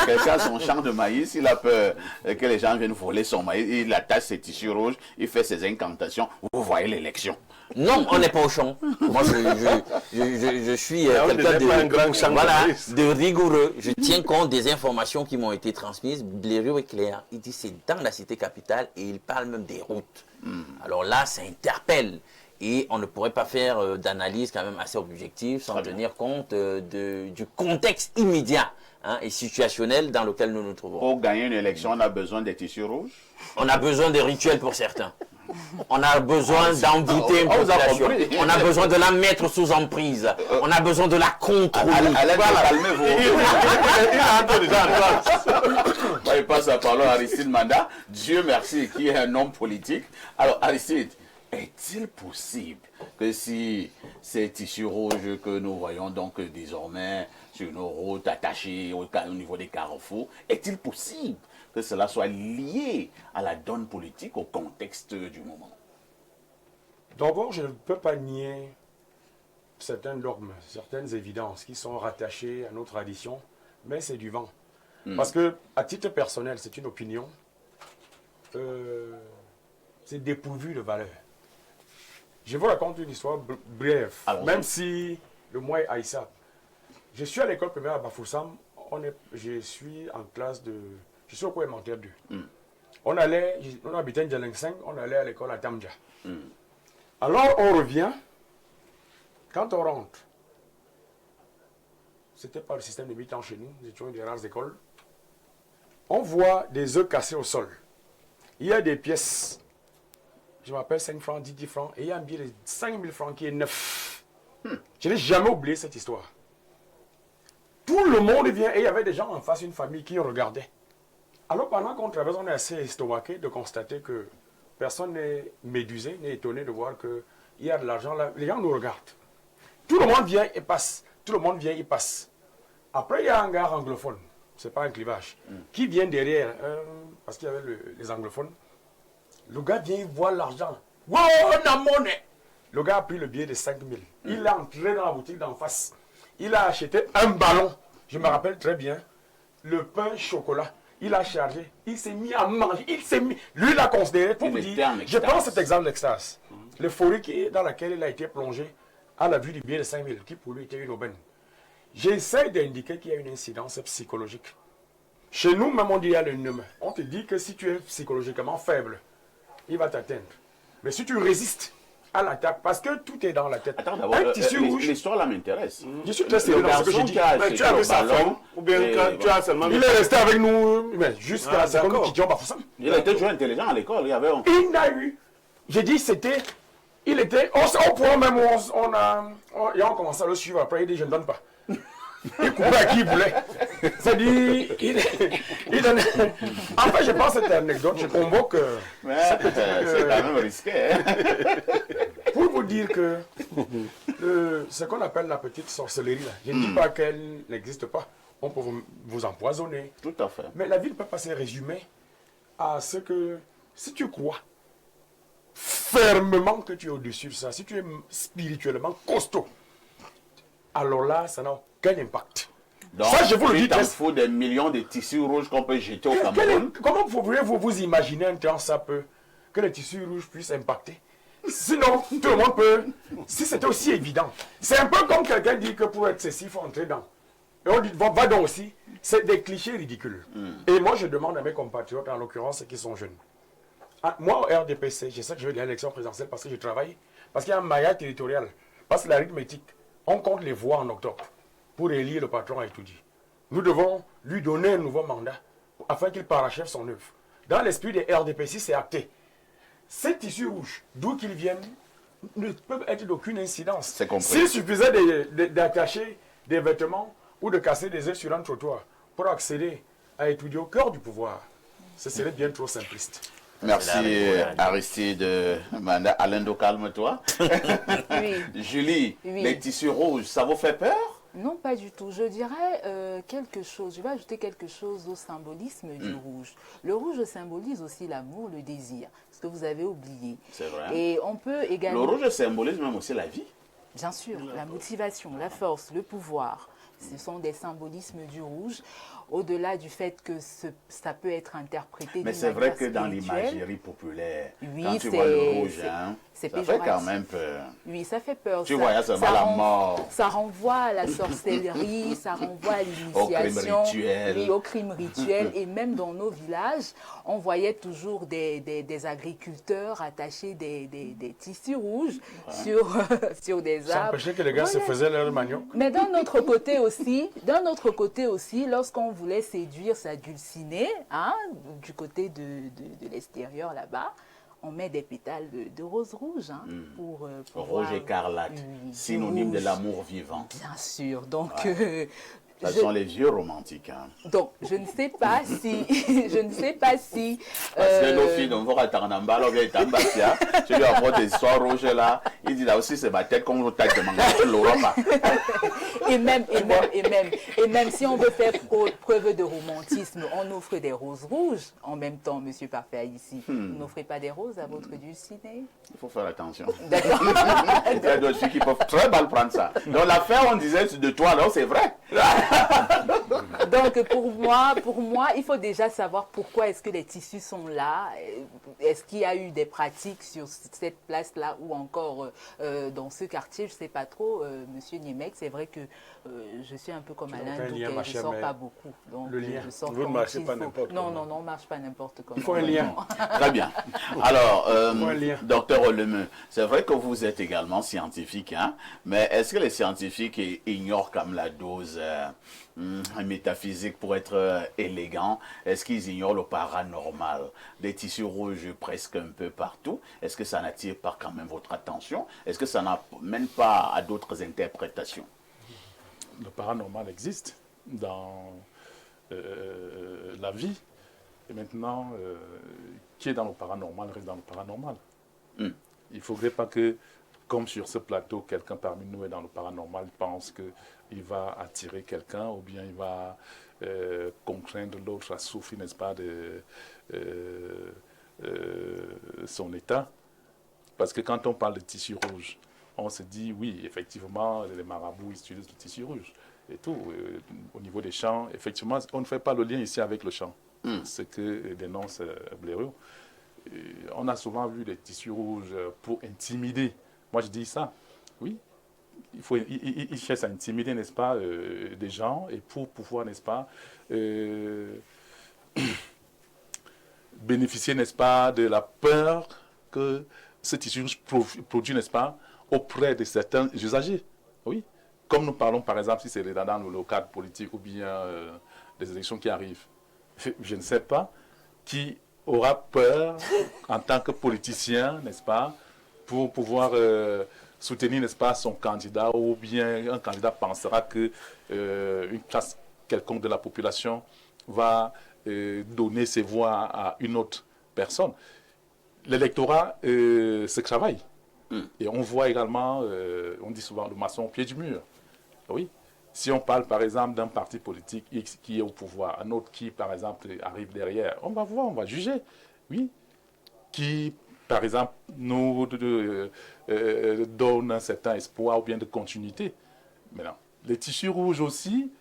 Quelqu'un a son champ de maïs, il a peur que les gens viennent voler son maïs, il attache ses tissus rouges, il fait ses incantations. Vous voyez l'élection. Non, on n'est pas au champ. Moi, je suis quelqu'un de rigoureux. Je tiens compte des informations qui m'ont été transmises. Blériot est clair. Il dit c'est dans la cité capitale et il parle même des routes. Alors là, ça interpelle. Et on ne pourrait pas faire d'analyse quand même assez objective sans tenir compte du contexte immédiat et situationnel dans lequel nous nous trouvons. Pour gagner une élection, on a besoin des tissus rouges. On a besoin de rituels pour certains. On a besoin d'envoûter une population. On a besoin de la mettre sous emprise. On a besoin de la contrôler. Calmez-vous. Il passe à parler à Aristide Manda. Dieu merci, qui est un homme politique. Alors Aristide, est-il possible que si ces tissus rouges que nous voyons donc désormais sur nos routes attachées au niveau des carrefours, est-il possible que cela soit lié à la donne politique, au contexte du moment? D'abord, je ne peux pas nier certains dogmes, certaines évidences qui sont rattachées à nos traditions, mais c'est du vent. Parce que, à titre personnel, c'est une opinion, c'est dépourvu de valeur. Je vous raconte une histoire brève, même si le mois est haïssable. Je suis à l'école primaire à Bafoussam, je suis en classe de... Je suis au cours élémentaire 2. On habitait en Djaleng 5, on allait à l'école à Tamja. Alors on revient, quand on rentre, c'était pas le système de 8 ans chez nous, nous étions une des rares écoles, on voit des œufs cassés au sol. Il y a des pièces, je m'appelle 5 francs, 10 francs, et il y a un billet de 5000 francs qui est neuf. Je n'ai jamais oublié cette histoire. Tout le monde vient, et il y avait des gens en face, une famille qui regardait. Alors pendant qu'on traverse, on est assez estomaqué de constater que personne n'est médusé, n'est étonné de voir qu'il y a de l'argent là. Les gens nous regardent. Tout le monde vient et passe. Tout le monde vient et passe. Après, il y a un gars anglophone, c'est pas un clivage, qui vient derrière, parce qu'il y avait les anglophones. Le gars vient voir l'argent. Wow, on a monnaie. Le gars a pris le billet de 5000. Il est entré dans la boutique d'en face. Il a acheté un ballon. Je me rappelle très bien. Le pain chocolat. Il a chargé, il s'est mis à manger, lui il a considéré, pour vous dire, je prends cet exemple d'extase, l'euphorie dans laquelle il a été plongé à la vue du billet de 5000, qui pour lui était une aubaine. J'essaie d'indiquer qu'il y a une incidence psychologique. Chez nous, même on dit il y a le numéro. On te dit que si tu es psychologiquement faible, il va t'atteindre. Mais si tu résistes à l'attaque, parce que tout est dans la tête. Attends, d'abord, l'histoire là m'intéresse. Je suis très sérieux dans ce que je dis. Tu as vu sa femme, ou bien quand tu as seulement... Il est resté avec nous jusqu'à ce que nous quittions Bafoussam. Il était toujours intelligent à l'école. Il n'a eu... J'ai dit, c'était... Il était... Au point même où on commençait à le suivre. Après, il dit, je ne donne pas. Il coupait à qui il voulait. C'est-à-dire, il donnait... Enfin, je pense que cette anecdote, je convoque... C'est quand même risqué. Hein? Pour vous dire que ce qu'on appelle la petite sorcellerie, là, je ne dis pas qu'elle n'existe pas. On peut vous empoisonner. Tout à fait. Mais la vie ne peut pas se résumer à ce que... Si tu crois fermement que tu es au-dessus de ça, si tu es spirituellement costaud, alors là, ça n'a aucun impact. Donc, ça, je vous le dis. Il faut des millions de tissus rouges qu'on peut jeter au Cameroun. Comment pouvez-vous vous imaginer un temps ça peut que les tissus rouges puissent impacter? Sinon, tout le monde peut. Si c'était aussi évident. C'est un peu comme quelqu'un dit que pour être ceci, il faut entrer dans. Et on dit, va donc aussi. C'est des clichés ridicules. Et moi, je demande à mes compatriotes, en l'occurrence ceux qui sont jeunes. Moi, au RDPC, je sais que je vais à l'élection présidentielle parce que je travaille. Parce qu'il y a un maillage territorial. Parce que l'arithmétique, on compte les voix en octobre pour élire le patron à étudier. Nous devons lui donner un nouveau mandat afin qu'il parachève son œuvre. Dans l'esprit des RDPC, c'est acté. Ces tissus rouges, d'où qu'ils viennent, ne peuvent être d'aucune incidence. C'est compris. S'il suffisait d'attacher des vêtements ou de casser des œufs sur un trottoir pour accéder à étudier au cœur du pouvoir, ce serait bien trop simpliste. Merci Aristide Manda. Alendo, calme-toi. Oui. Julie, oui. Les tissus rouges, ça vous fait peur? Non, pas du tout. Je dirais quelque chose. Je vais ajouter quelque chose au symbolisme du rouge. Le rouge symbolise aussi l'amour, le désir, ce que vous avez oublié. C'est vrai. Et on peut également... Le rouge symbolise même aussi la vie. Bien sûr, la motivation, la force, le pouvoir. Ce sont des symbolismes du rouge, au-delà du fait que ça peut être interprété. Mais c'est vrai que dans l'imagerie populaire, oui, quand tu vois le rouge, ça fait quand même peur. Oui, ça fait peur. Tu vois, ça va la mort. Ça renvoie à la sorcellerie, ça renvoie à l'initiation. Au crime rituel. Et même dans nos villages, on voyait toujours des agriculteurs attacher des tissus rouges sur des arbres. Ça empêchait que les gars se faisaient leur manioc. Mais d'un autre côté aussi, lorsqu'on voulait séduire sa dulcinée, du côté de l'extérieur là-bas, on met des pétales de rose rouge pour rouge écarlate, synonyme de l'amour vivant. Bien sûr, donc... Ce sont les vieux romantiques. Donc, je ne sais pas si... Parce que nos filles, on va attendre un ballon, tu lui apportes des soirs rouges là, il dit là aussi c'est ma tête qu'on vous taille de l'Europe. Et même si on veut faire preuve de romantisme, on offre des roses rouges. En même temps, Monsieur Parfait ici, vous n'offrez pas des roses à votre dulcinée? Il faut faire attention. D'accord. Il y a d'autres filles qui peuvent très mal prendre ça. Donc l'affaire, on disait de toi, non, c'est vrai. Donc pour moi, il faut déjà savoir pourquoi est-ce que les tissus sont là. Est-ce qu'il y a eu des pratiques sur cette place-là ou encore dans ce quartier? Je ne sais pas trop, Monsieur Niemek. C'est vrai que je suis un peu comme Alain Douquet, je ne sors pas beaucoup. Donc, le lien. Vous ne marchez pas n'importe comment. Non, on ne marche pas n'importe comment. Il faut un lien. Très bien. Alors, docteur Oleme, c'est vrai que vous êtes également scientifique, mais est-ce que les scientifiques ignorent comme la dose métaphysique pour être élégant? Est-ce qu'ils ignorent le paranormal? Des tissus rouges presque un peu partout. Est-ce que ça n'attire pas quand même votre attention? Est-ce que ça n'amène pas à d'autres interprétations? Le paranormal existe dans la vie. Et maintenant, qui est dans le paranormal reste dans le paranormal. Il ne faudrait pas que, comme sur ce plateau, quelqu'un parmi nous est dans le paranormal, pense qu'il va attirer quelqu'un ou bien il va contraindre l'autre à souffrir, n'est-ce pas, de son état. Parce que quand on parle de tissu rouge, on se dit, oui, effectivement, les marabouts utilisent le tissu rouge et tout. Au niveau des champs, effectivement, on ne fait pas le lien ici avec le champ. Ce que dénonce Blériot. On a souvent vu des tissus rouges pour intimider. Moi, je dis ça. Oui, il cherche à intimider, n'est-ce pas, des gens et pour pouvoir, n'est-ce pas, bénéficier, n'est-ce pas, de la peur que ce tissu rouge produit, n'est-ce pas, auprès de certains usagers. Oui. Comme nous parlons, par exemple, si c'est dans le cadre politique ou bien des élections qui arrivent. Je ne sais pas qui aura peur en tant que politicien, n'est-ce pas, pour pouvoir soutenir, n'est-ce pas, son candidat, ou bien un candidat pensera que une classe quelconque de la population va donner ses voix à une autre personne. L'électorat se travaille. Et on voit également, on dit souvent, le maçon au pied du mur. Oui. Si on parle, par exemple, d'un parti politique X qui est au pouvoir, un autre qui, par exemple, arrive derrière, on va voir, on va juger. Oui. Qui, par exemple, nous donne un certain espoir ou bien de continuité. Maintenant, les tissus rouges aussi,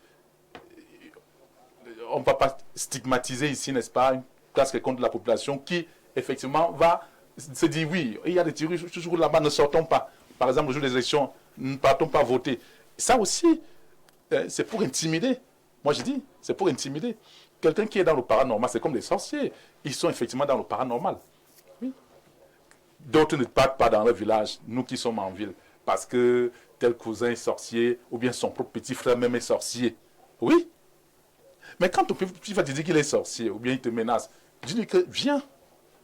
on ne va pas stigmatiser ici, n'est-ce pas, une classe quelconque de la population qui, effectivement, va se dire, oui, il y a des tissus rouges toujours là-bas, ne sortons pas. Par exemple, le jour des élections, ne partons pas voter. Ça aussi, c'est pour intimider. Moi, je dis, c'est pour intimider. Quelqu'un qui est dans le paranormal, c'est comme des sorciers. Ils sont effectivement dans le paranormal. Oui. D'autres ne partent pas dans leur village, nous qui sommes en ville, parce que tel cousin est sorcier, ou bien son propre petit frère même est sorcier. Oui. Mais quand ton petit va te dire qu'il est sorcier, ou bien il te menace, dis-lui que viens,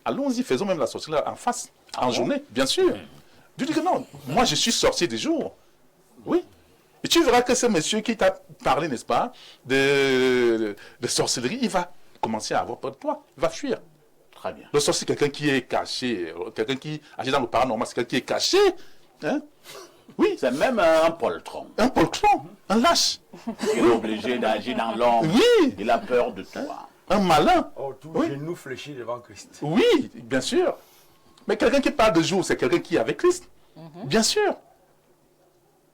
allons-y, faisons même la sorcellerie en face, en journée, bien sûr. Dis-lui que non, moi je suis sorcier des jours. Oui. Et tu verras que ce monsieur qui t'a parlé, n'est-ce pas, de sorcellerie, il va commencer à avoir peur de toi. Il va fuir. Très bien. Le sorcier, c'est quelqu'un qui est caché. Quelqu'un qui agit dans le paranormal, c'est quelqu'un qui est caché. Hein? Oui. C'est même un poltron. Un poltron, un lâche. Il est obligé d'agir dans l'ombre. Oui. Il a peur de toi. Un malin. Oh, tout genou fléchi devant Christ. Oui, bien sûr. Mais quelqu'un qui parle de jour, c'est quelqu'un qui est avec Christ. Bien sûr.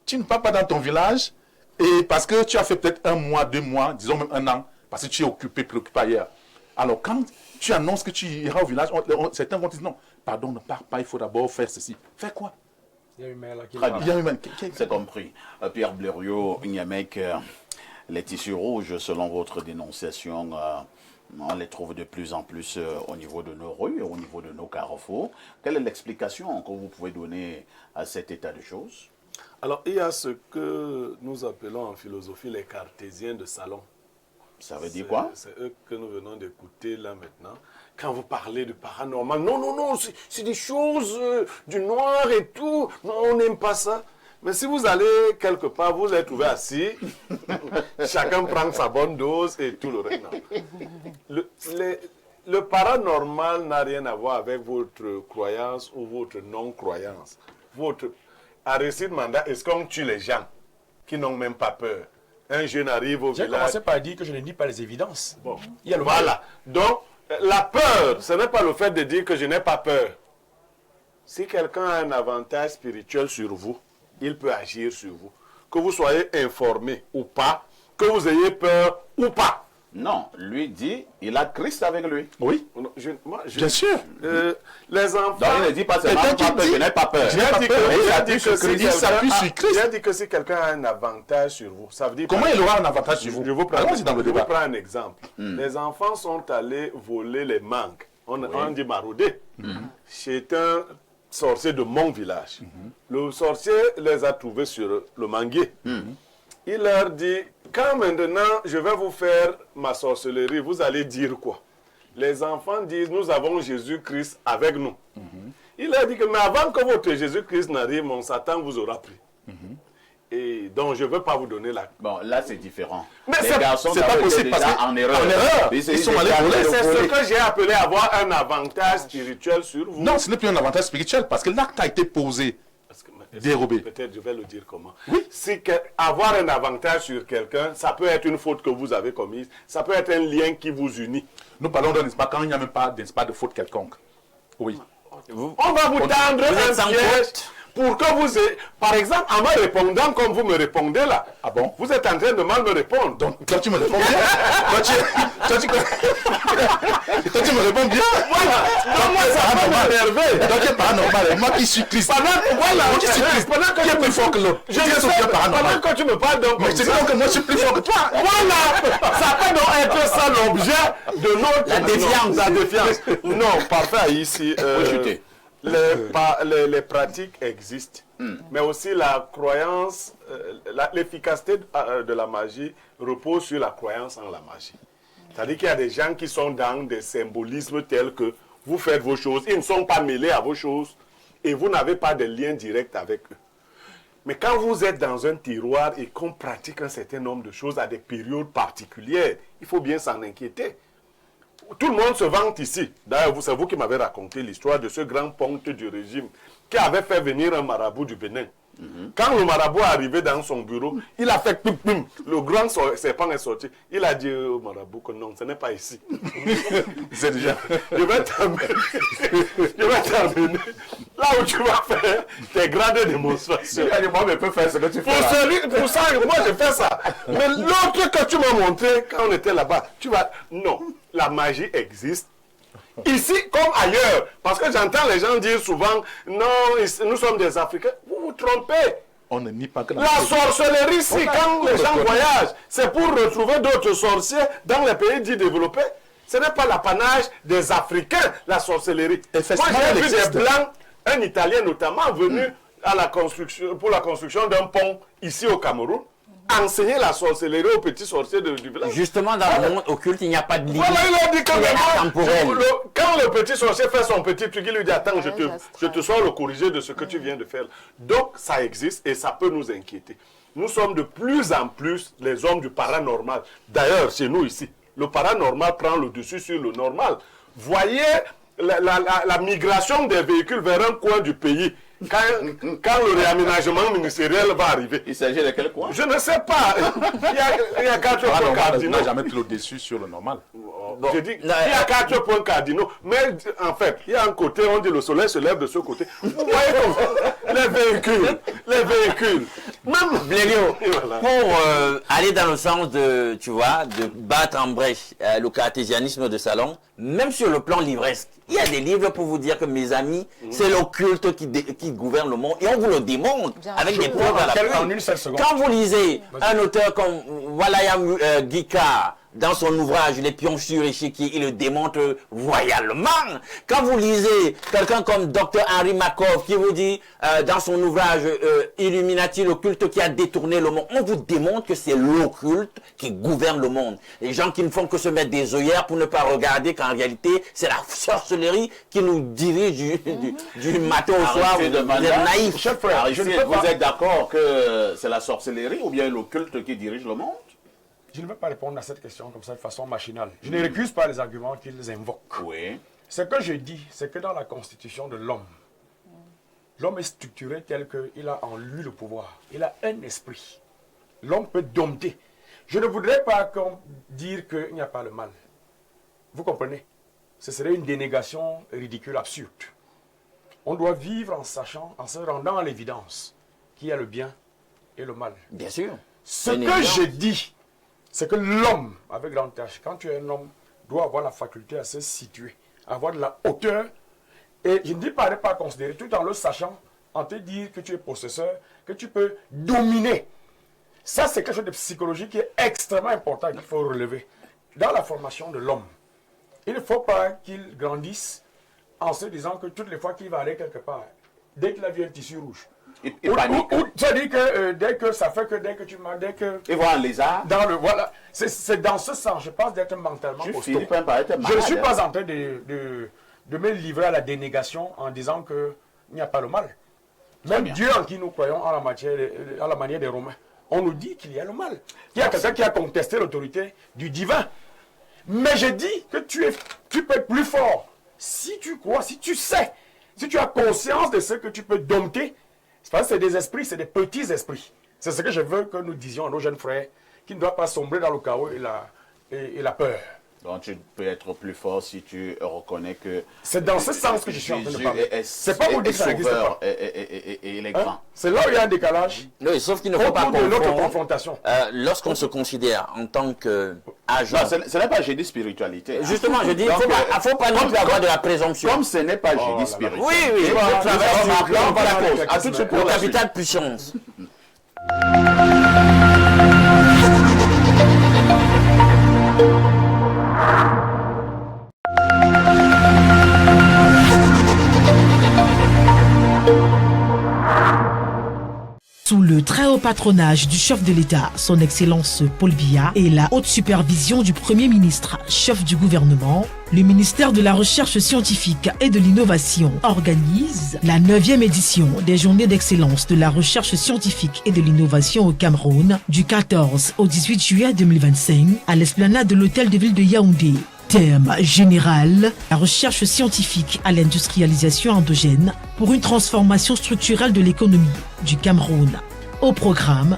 Tu ne pars pas dans ton village Et parce que tu as fait peut-être 1 mois, 2 mois, disons même 1 an, parce que tu es occupé, préoccupé ailleurs. Alors quand tu annonces que tu iras au village, certains vont te dire non, pardon, ne pars pas, il faut d'abord faire ceci. Faire quoi? Il y a une mère là qui Très parle. bien, c'est compris. Pierre Blériot, Niamek, les tissus rouges, selon votre dénonciation, on les trouve de plus en plus au niveau de nos rues, au niveau de nos carrefours. Quelle est l'explication que vous pouvez donner à cet état de choses? Alors, il y a ce que nous appelons en philosophie les cartésiens de salon. Ça veut dire quoi? C'est eux que nous venons d'écouter là maintenant. Quand vous parlez de paranormal, non, non, non, c'est des choses du noir et tout. Non, on n'aime pas ça. Mais si vous allez quelque part, vous les trouvez assis, chacun prend sa bonne dose et tout le reste. Non. Le paranormal n'a rien à voir avec votre croyance ou votre non-croyance. Aristide Mandat, est-ce qu'on tue les gens qui n'ont même pas peur? Un jeune arrive au J'ai village. commencé par dire que je ne nie pas les évidences. Bon, Il y a le voilà. Donc, la peur, ce n'est pas le fait de dire que je n'ai pas peur. Si quelqu'un a un avantage spirituel sur vous, il peut agir sur vous. Que vous soyez informé ou pas, que vous ayez peur ou pas. Non, lui dit, il a Christ avec lui. Oui, bien sûr. Les enfants... Donc il ne dit pas seulement je n'ai pas peur. J'ai dit que si quelqu'un a un avantage sur vous, ça veut dire... Comment il aura un avantage sur vous? Je vous prends un exemple. Mm. Les enfants sont allés voler les mangues. On dit marauder. Chez un sorcier de mon village. Le sorcier les a trouvés sur le manguier. Il leur dit, quand maintenant je vais vous faire ma sorcellerie, vous allez dire quoi? Les enfants disent, nous avons Jésus-Christ avec nous. Il a dit que, mais avant que votre Jésus-Christ n'arrive, mon Satan vous aura pris. Et donc, je ne veux pas vous donner la... Bon, là, c'est différent. Mais les garçons, c'est pas possible parce déjà que en erreur. ils sont allés voler. C'est ce que j'ai appelé avoir un avantage spirituel sur vous. Non, ce n'est plus un avantage spirituel parce que l'acte a été posé. Parce que, dérobé. Peut-être je vais le dire comment. Oui. Si avoir un avantage sur quelqu'un, ça peut être une faute que vous avez commise, ça peut être un lien qui vous unit. Nous parlons d'un espace quand il n'y a même pas d'espace de faute quelconque. Oui. On va vous tendre un piège pour que vous ayez... Par exemple, en me répondant comme vous me répondez là. Ah bon? Vous êtes en train de mal me répondre. Donc, toi tu me réponds bien. toi tu me réponds bien. Voilà. Donc, moi, ça va m'énerver. Donc, tu es paranormal. Moi qui suis Christ. Moi qui suis Christ. Qui est plus fort que l'autre. Pendant que tu me parles donc... Mais je te dis donc que moi je suis plus fort que toi. Voilà. Ça peut donc être ça l'objet de notre... La défiance. La défiance. Non, parfait ici. Les pratiques existent, mais aussi la croyance, l'efficacité de la magie repose sur la croyance en la magie. C'est-à-dire qu'il y a des gens qui sont dans des symbolismes tels que vous faites vos choses, ils ne sont pas mêlés à vos choses et vous n'avez pas de lien direct avec eux. Mais quand vous êtes dans un tiroir et qu'on pratique un certain nombre de choses à des périodes particulières, il faut bien s'en inquiéter. Tout le monde se vante ici. D'ailleurs, c'est vous qui m'avez raconté l'histoire de ce grand ponte du régime qui avait fait venir un marabout du Bénin. Quand le marabout est arrivé dans son bureau, il a fait pim pim. Le grand serpent est sorti. Il a dit au marabout que non, ce n'est pas ici. C'est déjà. Je vais t'emmener là où tu vas faire tes grandes démonstrations. Moi, je peux faire ce que tu fais. Pour ça, moi, je fais ça. Mais l'autre que tu m'as montré quand on était là-bas, tu vas... Non, la magie existe. Ici comme ailleurs. Parce que j'entends les gens dire souvent, non, nous sommes des Africains. Vous vous trompez. On ne nie pas que la sorcellerie, si quand les gens voyagent, c'est pour retrouver d'autres sorciers dans les pays dits développés. Ce n'est pas l'apanage des Africains, la sorcellerie. Moi, j'ai vu des Blancs, un Italien notamment, venu à la construction, pour la construction d'un pont ici au Cameroun, enseigner la sorcellerie aux petits sorciers du village. Justement, dans le monde occulte, il n'y a pas de limite. Voilà, il a dit que temporel. Quand le petit sorcier fait son petit truc, il lui dit, attends, je te sors le corrigé de ce que tu viens de faire. Donc, ça existe et ça peut nous inquiéter. Nous sommes de plus en plus les hommes du paranormal. D'ailleurs, chez nous ici, le paranormal prend le dessus sur le normal. Voyez la migration des véhicules vers un coin du pays. Quand le réaménagement ministériel va arriver. Il s'agit de quel coin? Je ne sais pas. Il y a 4 points cardinaux. On n'a jamais pris le dessus sur le normal. Bon, je dis, il y a 4 points cardinaux. Mais en fait, il y a un côté, on dit le soleil se lève de ce côté. Vous voyez comme ça, les véhicules. Blélio, pour aller dans le sens de, tu vois, de battre en brèche le cartésianisme de Salon, même sur le plan livresque, il y a des livres pour vous dire que, mes amis, c'est l'occulte qui gouverne le monde, et on vous le démontre avec des preuves à l'appui. Quand vous lisez un auteur comme Walayam Gika, dans son ouvrage Les pionches sur échiquier, il le démontre royalement. Quand vous lisez quelqu'un comme Dr Henry Makov qui vous dit dans son ouvrage Illuminati, l'occulte qui a détourné le monde, on vous démontre que c'est l'occulte qui gouverne le monde. Les gens qui ne font que se mettre des œillères pour ne pas regarder qu'en réalité c'est la sorcellerie qui nous dirige du matin au soir. Vous êtes naïf. Vous êtes d'accord que c'est la sorcellerie ou bien l'occulte qui dirige le monde? Je ne vais pas répondre à cette question comme ça de façon machinale. Je ne récuse pas les arguments qu'ils invoquent. Oui. Ce que je dis, c'est que dans la constitution de l'homme, l'homme est structuré tel qu'il a en lui le pouvoir. Il a un esprit. L'homme peut dompter. Je ne voudrais pas dire qu'il n'y a pas le mal. Vous comprenez? Ce serait une dénégation ridicule, absurde. On doit vivre en sachant, en se rendant à l'évidence qu'il y a le bien et le mal. Bien sûr. Ce que je dis, c'est que l'homme, avec grand H, quand tu es un homme, doit avoir la faculté à se situer, avoir de la hauteur. Et je ne dis pas ne pas considérer, tout en le sachant, en te dire que tu es possesseur, que tu peux dominer. Ça, c'est quelque chose de psychologique qui est extrêmement important, qu'il faut relever. Dans la formation de l'homme, il ne faut pas qu'il grandisse en se disant que toutes les fois qu'il va aller quelque part, dès qu'il a vu un tissu rouge, c'est-à-dire que dès que ça fait que dès que tu m'as, dès que... Et voilà un lézard. Voilà, c'est dans ce sens, je pense, d'être mentalement costaud. Je ne suis pas en train de me livrer à la dénégation en disant qu'il n'y a pas le mal. Même Dieu en qui nous croyons à la manière des Romains, on nous dit qu'il y a le mal. Il y a quelqu'un qui a contesté l'autorité du divin. Mais je dis que tu peux être plus fort si tu crois, si tu sais, si tu as conscience de ce que tu peux dompter. C'est des esprits, c'est des petits esprits. C'est ce que je veux que nous disions à nos jeunes frères, qui ne doivent pas sombrer dans le chaos et la peur. Donc tu peux être plus fort si tu reconnais que... C'est dans ce sens que je suis en train de parler. C'est pas pour dire que ça n'existe pas. Et il est grand. C'est là où il y a un décalage. Oui, sauf qu'il ne faut pas confrontation. Lorsqu'on se considère en tant qu'agent... Ce n'est pas génie spiritualité. Justement, je dis, il ne faut pas non plus avoir de la présomption. Comme ce n'est pas génie spiritualité. Oui, je travaille sur à tout de suite pour le capital puissance. Sous le très haut patronage du chef de l'État, son Excellence Paul Biya, et la haute supervision du Premier ministre, chef du gouvernement, le ministère de la Recherche scientifique et de l'Innovation organise la 9e édition des Journées d'excellence de la recherche scientifique et de l'innovation au Cameroun du 14 au 18 juillet 2025 à l'esplanade de l'hôtel de ville de Yaoundé. Thème général, la recherche scientifique à l'industrialisation endogène pour une transformation structurelle de l'économie du Cameroun. Au programme,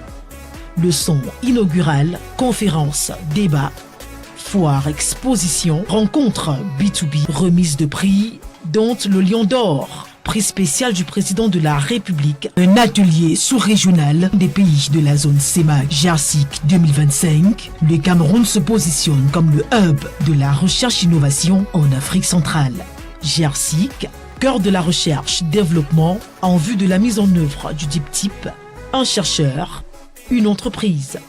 leçons inaugurales, conférences, débats, foires, expositions, rencontres B2B, remise de prix, dont le Lion d'Or, prix spécial du président de la République, un atelier sous-régional des pays de la zone CEMAC GERSIC 2025. Le Cameroun se positionne comme le hub de la recherche-innovation en Afrique centrale. GERSIC, cœur de la recherche-développement en vue de la mise en œuvre du DIPTIP, un chercheur, une entreprise.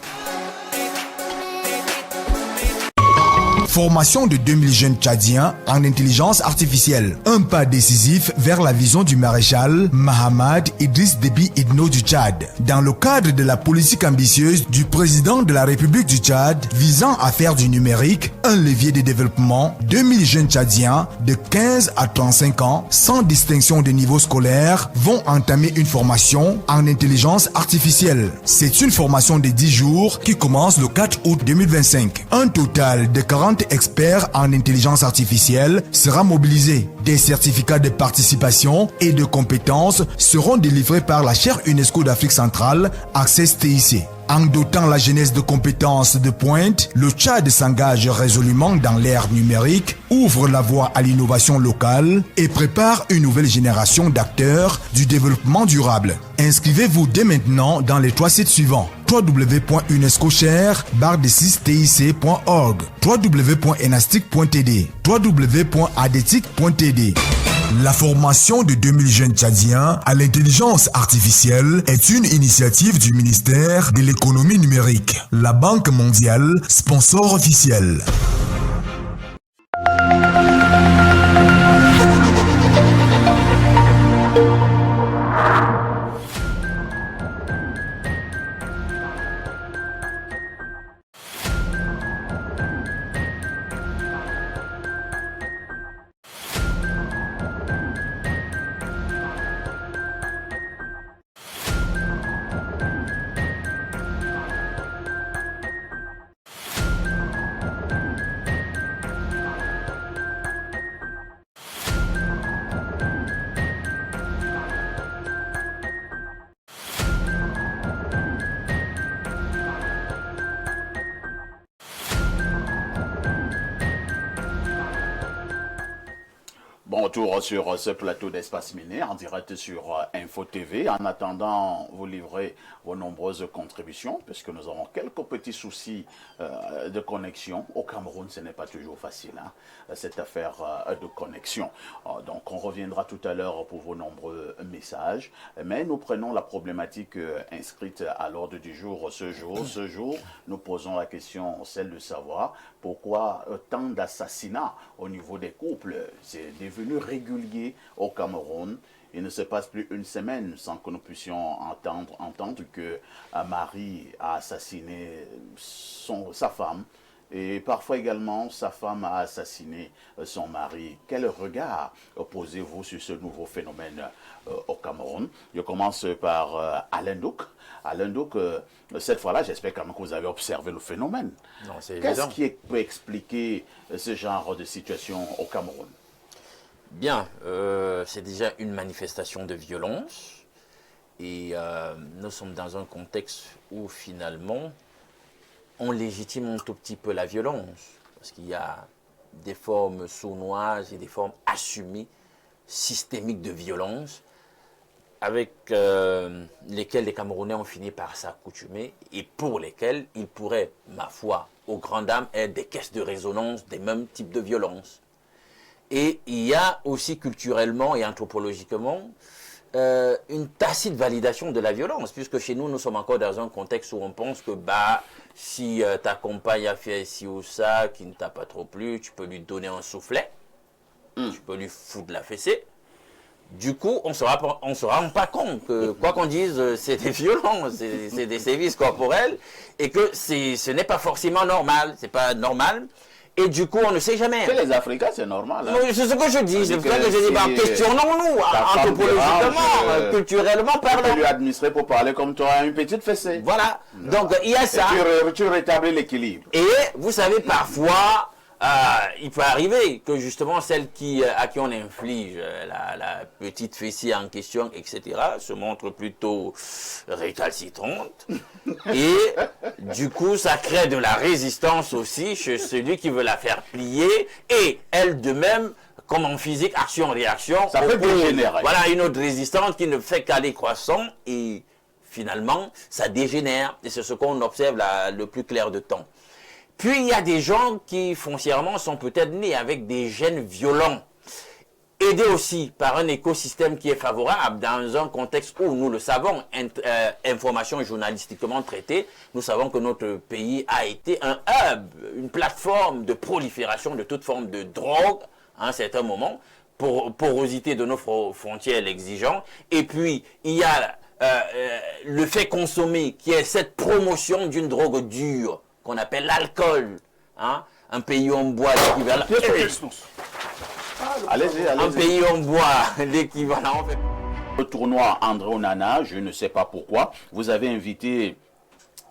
Formation de 2000 jeunes tchadiens en intelligence artificielle. Un pas décisif vers la vision du maréchal Mahamad Idriss Déby Itno du Tchad. Dans le cadre de la politique ambitieuse du président de la République du Tchad visant à faire du numérique un levier de développement, 2000 jeunes tchadiens de 15 à 35 ans, sans distinction de niveau scolaire, vont entamer une formation en intelligence artificielle. C'est une formation de 10 jours qui commence le 4 août 2025. Un total de 40 experts en intelligence artificielle sera mobilisé. Des certificats de participation et de compétences seront délivrés par la chaire UNESCO d'Afrique centrale, Access TIC. En dotant la jeunesse de compétences de pointe, le Tchad s'engage résolument dans l'ère numérique, ouvre la voie à l'innovation locale et prépare une nouvelle génération d'acteurs du développement durable. Inscrivez-vous dès maintenant dans les 3 sites suivants: www.unescocher.tic.org, www.enastic.td, www.adetic.td. La formation de 2000 jeunes Tchadiens à l'intelligence artificielle est une initiative du ministère de l'économie numérique. La Banque mondiale, sponsor officiel. Bon retour sur ce plateau d'Espace Miné en direct sur Info TV. En attendant, vous livrez vos nombreuses contributions puisque nous avons quelques petits soucis de connexion. Au Cameroun, ce n'est pas toujours facile, hein, cette affaire de connexion. Donc on reviendra tout à l'heure pour vos nombreux messages. Mais nous prenons la problématique inscrite à l'ordre du jour ce jour. Nous posons la question, celle de savoir pourquoi tant d'assassinats au niveau des couples. C'est devenu régulier au Cameroun. Il ne se passe plus une semaine sans que nous puissions entendre que un mari a assassiné sa femme et parfois également sa femme a assassiné son mari. Quel regard posez-vous sur ce nouveau phénomène au Cameroun? Je commence par Alain Douk. Alain Douk, cette fois-là, j'espère quand même que vous avez observé le phénomène. Qu'est-ce qui peut expliquer ce genre de situation au Cameroun? Bien, c'est déjà une manifestation de violence et nous sommes dans un contexte où finalement on légitime un tout petit peu la violence parce qu'il y a des formes sournoises et des formes assumées systémiques de violence avec lesquelles les Camerounais ont fini par s'accoutumer et pour lesquelles ils pourraient, ma foi, aux grandes dames, être des caisses de résonance des mêmes types de violences. Et il y a aussi culturellement et anthropologiquement une tacite validation de la violence, puisque chez nous, nous sommes encore dans un contexte où on pense que si ta compagne a fait ci ou ça, qui ne t'a pas trop plu, tu peux lui donner un soufflet, tu peux lui foutre la fessée. Du coup, on ne se rend pas compte que, quoi qu'on dise, c'est des violences, c'est des sévices corporels, et que ce n'est pas forcément normal, c'est pas normal. Et du coup, on ne sait jamais. Chez les Africains, c'est normal. Hein. C'est ce que je dis. C'est pour ça que je dis, questionnons-nous, anthropologiquement, culturellement parlant. Tu peux lui administrer pour parler comme toi, une petite fessée. Voilà. Donc, il y a ça. Et tu rétablis l'équilibre. Et vous savez, parfois, il peut arriver que justement celle à qui on inflige la petite fessée en question, etc., se montre plutôt récalcitrante. Et du coup, ça crée de la résistance aussi chez celui qui veut la faire plier. Et elle de même, comme en physique, action-réaction, ça peut dégénérer. Voilà une autre résistance qui ne fait qu'aller croissant et finalement, ça dégénère. Et c'est ce qu'on observe le plus clair de temps. Puis, il y a des gens qui, foncièrement, sont peut-être nés avec des gènes violents, aidés aussi par un écosystème qui est favorable dans un contexte où, nous le savons, information journalistiquement traitée, nous savons que notre pays a été un hub, une plateforme de prolifération de toute forme de drogue à un certain moment, porosité de nos frontières l'exigeant, et puis, il y a le fait consommer qui est cette promotion d'une drogue dure, qu'on appelle l'alcool, hein? Un pays où on boit l'équivalent. Allez-y. Un pays où on boit l'équivalent. Le tournoi André Onana, je ne sais pas pourquoi, vous avez invité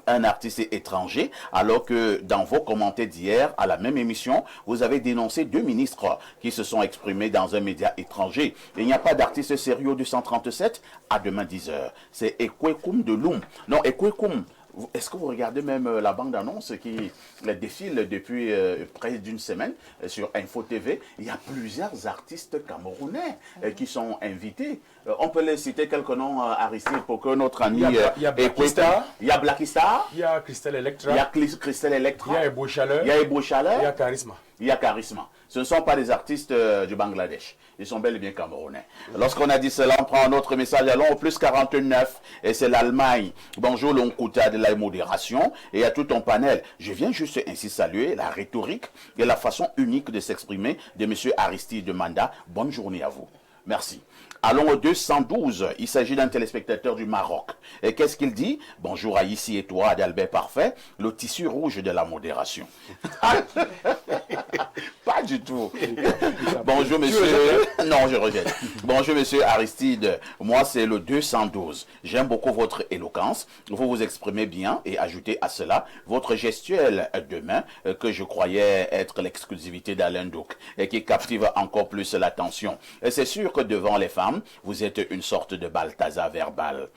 un artiste étranger, alors que dans vos commentaires d'hier, à la même émission, vous avez dénoncé 2 ministres qui se sont exprimés dans un média étranger. Il n'y a pas d'artiste sérieux du 137, à demain 10h. C'est Ekwekoum de Loum. Non, Ekwekoum Est-ce que vous regardez même la bande-annonce qui défile depuis près d'une semaine sur Info TV? Il y a plusieurs artistes camerounais qui sont invités. On peut les citer quelques noms, Aristide, pour que notre ami... Il y a Blacky Star. Il y a Blacky Star. Il y a Christelle Electra. Il y a Christelle Electra. Il y a Ebo Chaleur. Il y a Ebo Chaleur. Il y a Charisma. Il y a Charisma. Ce ne sont pas des artistes du Bangladesh. Ils sont bel et bien camerounais. Lorsqu'on a dit cela, on prend un autre message. Allons au plus 49. Et c'est l'Allemagne. Bonjour, l'Onkuta de la modération. Et à tout ton panel. Je viens juste ainsi saluer la rhétorique et la façon unique de s'exprimer de M. Aristide Manda. Bonne journée à vous. Merci. Allons au 212. Il s'agit d'un téléspectateur du Maroc. Et qu'est-ce qu'il dit? Bonjour à Ici et toi, d'Albert Parfait, le tissu rouge de la modération. Pas du tout. Bonjour, monsieur. Non, je rejette. Bonjour, monsieur Aristide. Moi, c'est le 212. J'aime beaucoup votre éloquence. Vous vous exprimez bien et ajoutez à cela votre gestuelle de main que je croyais être l'exclusivité d'Alain Douk et qui captive encore plus l'attention. Et c'est sûr que devant les femmes, vous êtes une sorte de Balthazar verbal.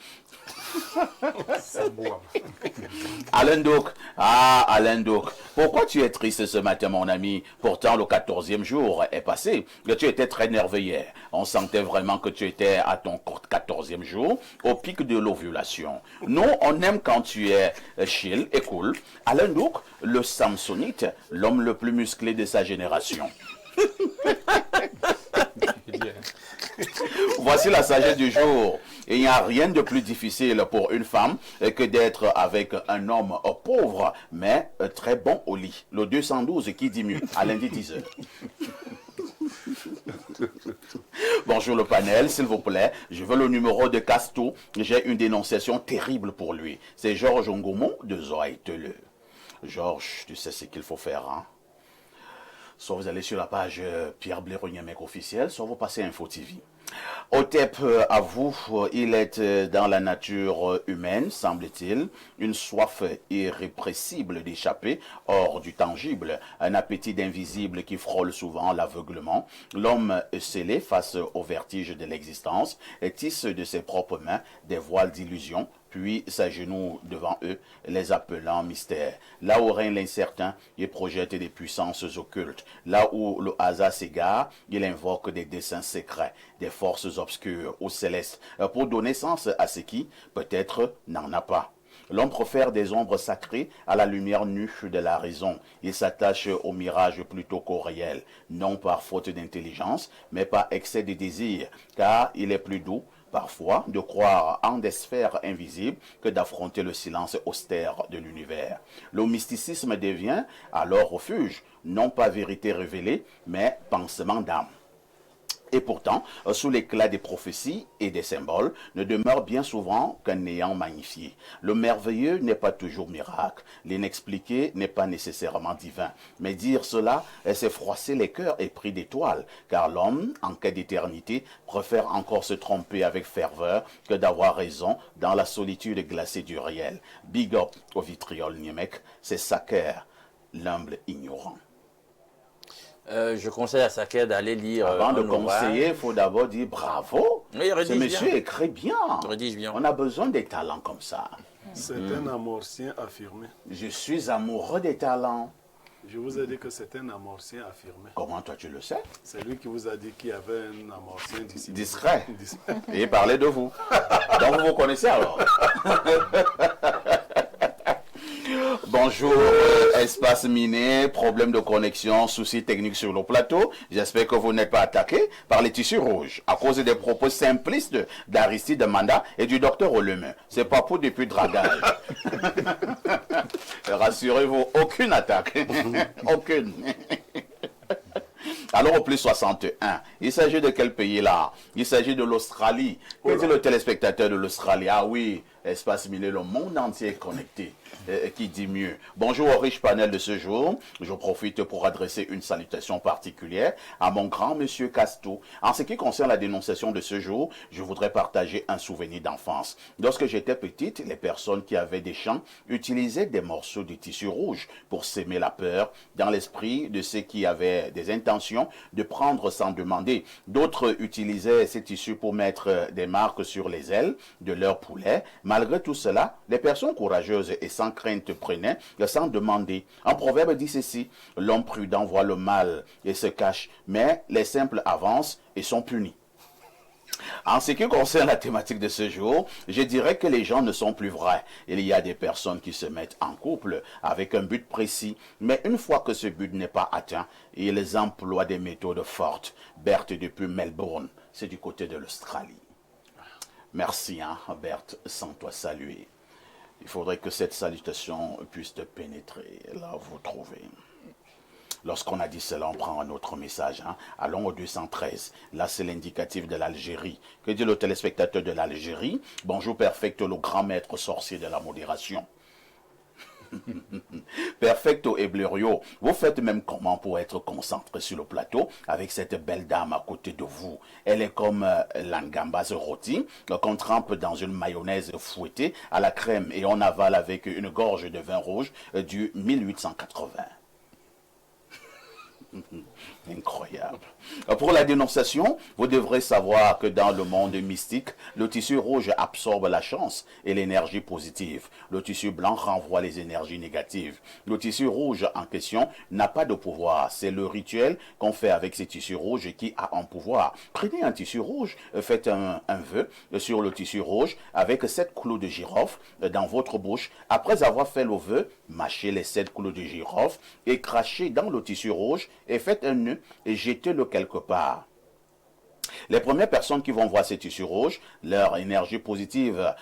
Alain Douk, Alain Douk, pourquoi tu es triste ce matin, mon ami? Pourtant, le 14e jour est passé. Tu étais très nerveux hier. On sentait vraiment que tu étais à ton 14e jour, au pic de l'ovulation. Nous, on aime quand tu es chill et cool. Alain Douk, le Samsonite, l'homme le plus musclé de sa génération. Voici la sagesse du jour. Il n'y a rien de plus difficile pour une femme que d'être avec un homme pauvre, mais très bon au lit. Le 212 qui dit mieux, à lundi 10h. Bonjour le panel, s'il vous plaît. Je veux le numéro de Castou. J'ai une dénonciation terrible pour lui. C'est Georges Ngomon de Zoaïteleux. Georges, tu sais ce qu'il faut faire, hein? Soit vous allez sur la page Pierre Blaireau-Niémec officielle, soit vous passez Info TV. Otep, à vous, il est dans la nature humaine, semble-t-il, une soif irrépressible d'échapper hors du tangible, un appétit d'invisible qui frôle souvent l'aveuglement. L'homme scellé face au vertige de l'existence tisse de ses propres mains des voiles d'illusion, puis s'agenouille devant eux, les appelant mystère. Là où règne l'incertain, il projette des puissances occultes. Là où le hasard s'égare, il invoque des desseins secrets, des forces obscures ou célestes, pour donner sens à ce qui, peut-être, n'en a pas. L'homme profère des ombres sacrées à la lumière nue de la raison. Il s'attache au mirage plutôt qu'au réel, non par faute d'intelligence, mais par excès de désir, car il est plus doux, parfois, de croire en des sphères invisibles que d'affronter le silence austère de l'univers. Le mysticisme devient alors refuge, non pas vérité révélée, mais pansement d'âme. Et pourtant, sous l'éclat des prophéties et des symboles, ne demeure bien souvent qu'un néant magnifié. Le merveilleux n'est pas toujours miracle, l'inexpliqué n'est pas nécessairement divin. Mais dire cela, c'est froisser les cœurs épris d'étoiles, car l'homme, en quête d'éternité, préfère encore se tromper avec ferveur que d'avoir raison dans la solitude glacée du réel. Big up au vitriol Niémec, c'est Saker, l'humble ignorant. Je conseille à Saker d'aller lire. Avant de conseiller, il faut d'abord dire bravo. Oui, ce monsieur écrit bien. Bien. On a besoin des talents comme ça. C'est un amorcien affirmé. Je suis amoureux des talents. Je vous ai dit que c'est un amorcien affirmé. Comment toi tu le sais? C'est lui qui vous a dit qu'il y avait un amorcien discret. Et il parlait de vous. Donc vous vous connaissez alors. Bonjour, espace miné, problème de connexion, soucis techniques sur le plateau. J'espère que vous n'êtes pas attaqué par les tissus rouges à cause des propos simplistes d'Aristide Manda et du docteur Oleme. C'est pas pour depuis dragage. Rassurez-vous, aucune attaque. Aucune. Alors au plus 61, il s'agit de quel pays là? Il s'agit de l'Australie. Que dit le téléspectateur de l'Australie? Ah oui, espace miné, le monde entier est connecté. Qui dit mieux. Bonjour au riche panel de ce jour. Je profite pour adresser une salutation particulière à mon grand monsieur Castou. En ce qui concerne la dénonciation de ce jour, je voudrais partager un souvenir d'enfance. Lorsque j'étais petite, les personnes qui avaient des champs utilisaient des morceaux de tissu rouge pour s'aimer la peur dans l'esprit de ceux qui avaient des intentions de prendre sans demander. D'autres utilisaient ces tissus pour mettre des marques sur les ailes de leurs poulets. Malgré tout cela, les personnes courageuses et sans crainte prenaient sans demander. Un proverbe dit ceci: l'homme prudent voit le mal et se cache, mais les simples avancent et sont punis. En ce qui concerne la thématique de ce jour, je dirais que les gens ne sont plus vrais. Il y a des personnes qui se mettent en couple avec un but précis, mais une fois que ce but n'est pas atteint, ils emploient des méthodes fortes. Berthe depuis Melbourne, c'est du côté de l'Australie. Merci, Berthe, sans toi saluer. Il faudrait que cette salutation puisse te pénétrer, là vous trouvez. Lorsqu'on a dit cela, on prend un autre message. Allons au 213. Là, c'est l'indicatif de l'Algérie. Que dit le téléspectateur de l'Algérie? Bonjour, Perfecto, le grand maître sorcier de la modération. Perfecto et Blériot, vous faites même comment pour être concentré sur le plateau avec cette belle dame à côté de vous? Elle est comme l'angambase rôti qu'on trempe dans une mayonnaise fouettée à la crème et on avale avec une gorge de vin rouge du 1880. Incroyable. Pour la dénonciation, vous devrez savoir que dans le monde mystique, le tissu rouge absorbe la chance et l'énergie positive. Le tissu blanc renvoie les énergies négatives. Le tissu rouge en question n'a pas de pouvoir. C'est le rituel qu'on fait avec ces tissus rouges qui a un pouvoir. Prenez un tissu rouge, faites un vœu sur le tissu rouge avec 7 clous de girofle dans votre bouche. Après avoir fait le vœu, mâchez les 7 clous de girofle et crachez dans le tissu rouge et faites un nœud et jetez-le quelque part. Les premières personnes qui vont voir ces tissus rouges, leur énergie positive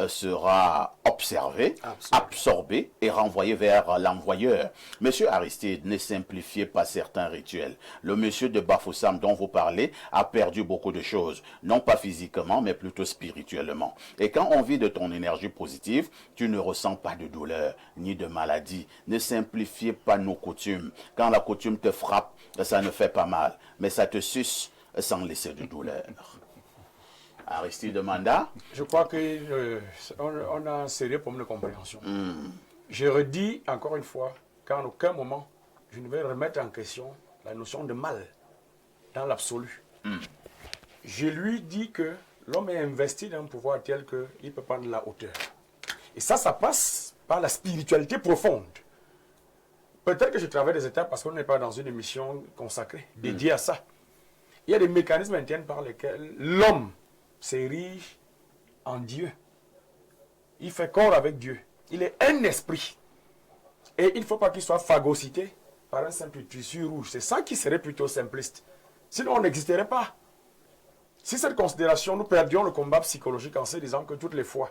sera observée, absorbée et renvoyée vers l'envoyeur. Monsieur Aristide, ne simplifiez pas certains rituels. Le monsieur de Bafoussam dont vous parlez a perdu beaucoup de choses, non pas physiquement, mais plutôt spirituellement. Et quand on vit de ton énergie positive, tu ne ressens pas de douleur ni de maladie. Ne simplifiez pas nos coutumes. Quand la coutume te frappe, ça ne fait pas mal, mais ça te suce sans laisser de douleur. Aristide demanda. Je crois qu'on a un sérieux problème de compréhension. Je redis encore une fois qu'en aucun moment, je ne vais remettre en question la notion de mal dans l'absolu. Je lui dis que l'homme est investi d'un pouvoir tel qu'il peut prendre la hauteur. Et ça passe par la spiritualité profonde. Peut-être que je travaille des étapes parce qu'on n'est pas dans une émission consacrée, dédiée à ça. Il y a des mécanismes internes par lesquels l'homme s'érige en Dieu. Il fait corps avec Dieu. Il est un esprit. Et il ne faut pas qu'il soit phagocyté par un simple tissu rouge. C'est ça qui serait plutôt simpliste. Sinon, on n'existerait pas. Si cette considération, nous perdions le combat psychologique en se disant que toutes les fois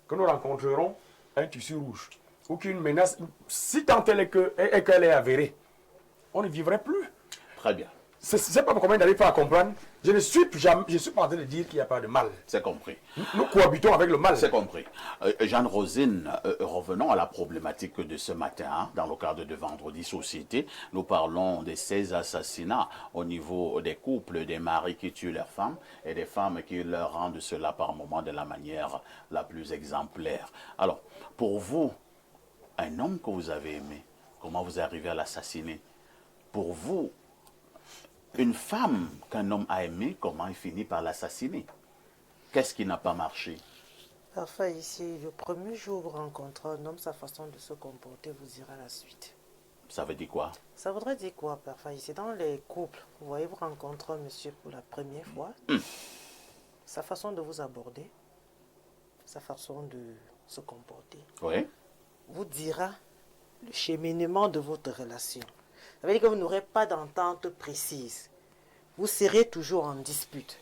que nous rencontrerons un tissu rouge ou qu'une menace, si tant elle est qu'elle est avérée, on ne vivrait plus. Très bien. C'est pas comment n'arrive pas à comprendre. Je suis pas en train de dire qu'il n'y a pas de mal. C'est compris. Nous cohabitons avec le mal. C'est compris. Jeanne Rosine, revenons à la problématique de ce matin. Dans le cadre de Vendredi Société, nous parlons des 16 assassinats au niveau des couples, des maris qui tuent leurs femmes et des femmes qui leur rendent cela par moments de la manière la plus exemplaire. Alors, pour vous, un homme que vous avez aimé, comment vous arrivez à l'assassiner? Pour vous, une femme qu'un homme a aimée, comment il finit par l'assassiner? Qu'est-ce qui n'a pas marché? Parfois ici, le premier jour où vous rencontrez un homme, sa façon de se comporter vous dira la suite. Ça veut dire quoi? Ça voudrait dire quoi, parfois ici? Dans les couples, vous voyez, vous rencontrez un monsieur pour la première fois, sa façon de vous aborder, sa façon de se comporter, vous dira le cheminement de votre relation. Ça veut dire que vous n'aurez pas d'entente précise. Vous serez toujours en dispute.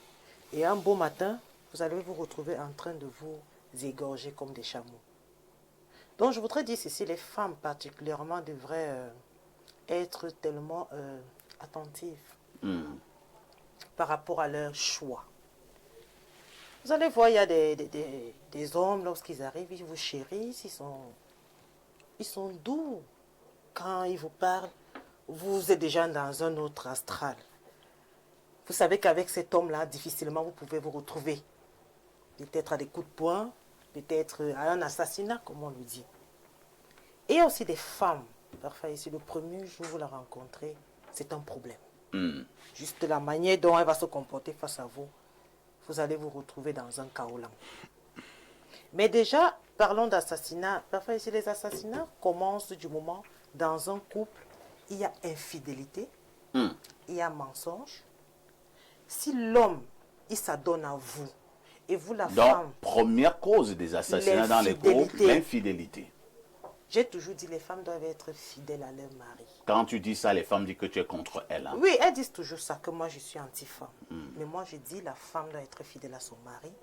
Et un beau matin, vous allez vous retrouver en train de vous égorger comme des chameaux. Donc je voudrais dire ceci, les femmes particulièrement devraient être tellement attentives par rapport à leur choix. Vous allez voir, il y a des hommes, lorsqu'ils arrivent, ils vous chérissent, ils sont doux. Quand ils vous parlent, vous êtes déjà dans un autre astral. Vous savez qu'avec cet homme-là, difficilement vous pouvez vous retrouver. Peut-être à des coups de poing, peut-être à un assassinat, comme on le dit. Et il y a aussi des femmes. Parfois, ici, le premier jour où vous la rencontrez, c'est un problème. Juste la manière dont elle va se comporter face à vous, vous allez vous retrouver dans un chaos là. Mais déjà, parlons d'assassinat. Parfois, ici, les assassinats commencent du moment, dans un couple, il y a infidélité, il y a mensonge. Si l'homme, il s'adonne à vous, et vous, la femme... Donc, première cause des assassinats dans les couples, l'infidélité. J'ai toujours dit les femmes doivent être fidèles à leur mari. Quand tu dis ça, les femmes disent que tu es contre elles. Hein? Oui, elles disent toujours ça, que moi je suis anti-femme. Mais moi je dis la femme doit être fidèle à son mari,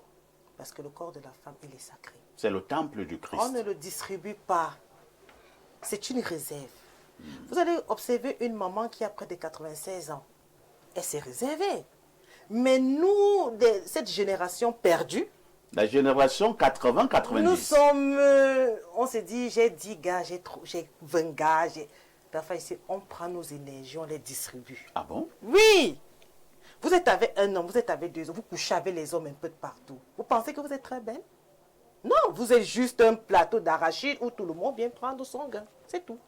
parce que le corps de la femme, il est sacré. C'est le temple du Christ. On ne le distribue pas. C'est une réserve. Vous allez observer une maman qui a près de 96 ans. Elle s'est réservée. Mais nous, cette génération perdue, la génération 80-90. nous sommes, on se dit, j'ai 10 gars, j'ai 20 gars. Parfois ici, on prend nos énergies, on les distribue. Ah bon? Oui. Vous êtes avec un homme, vous êtes avec 2 hommes, vous couchez avec les hommes un peu de partout. Vous pensez que vous êtes très belle? Non, vous êtes juste un plateau d'arachide où tout le monde vient prendre son gain. C'est tout.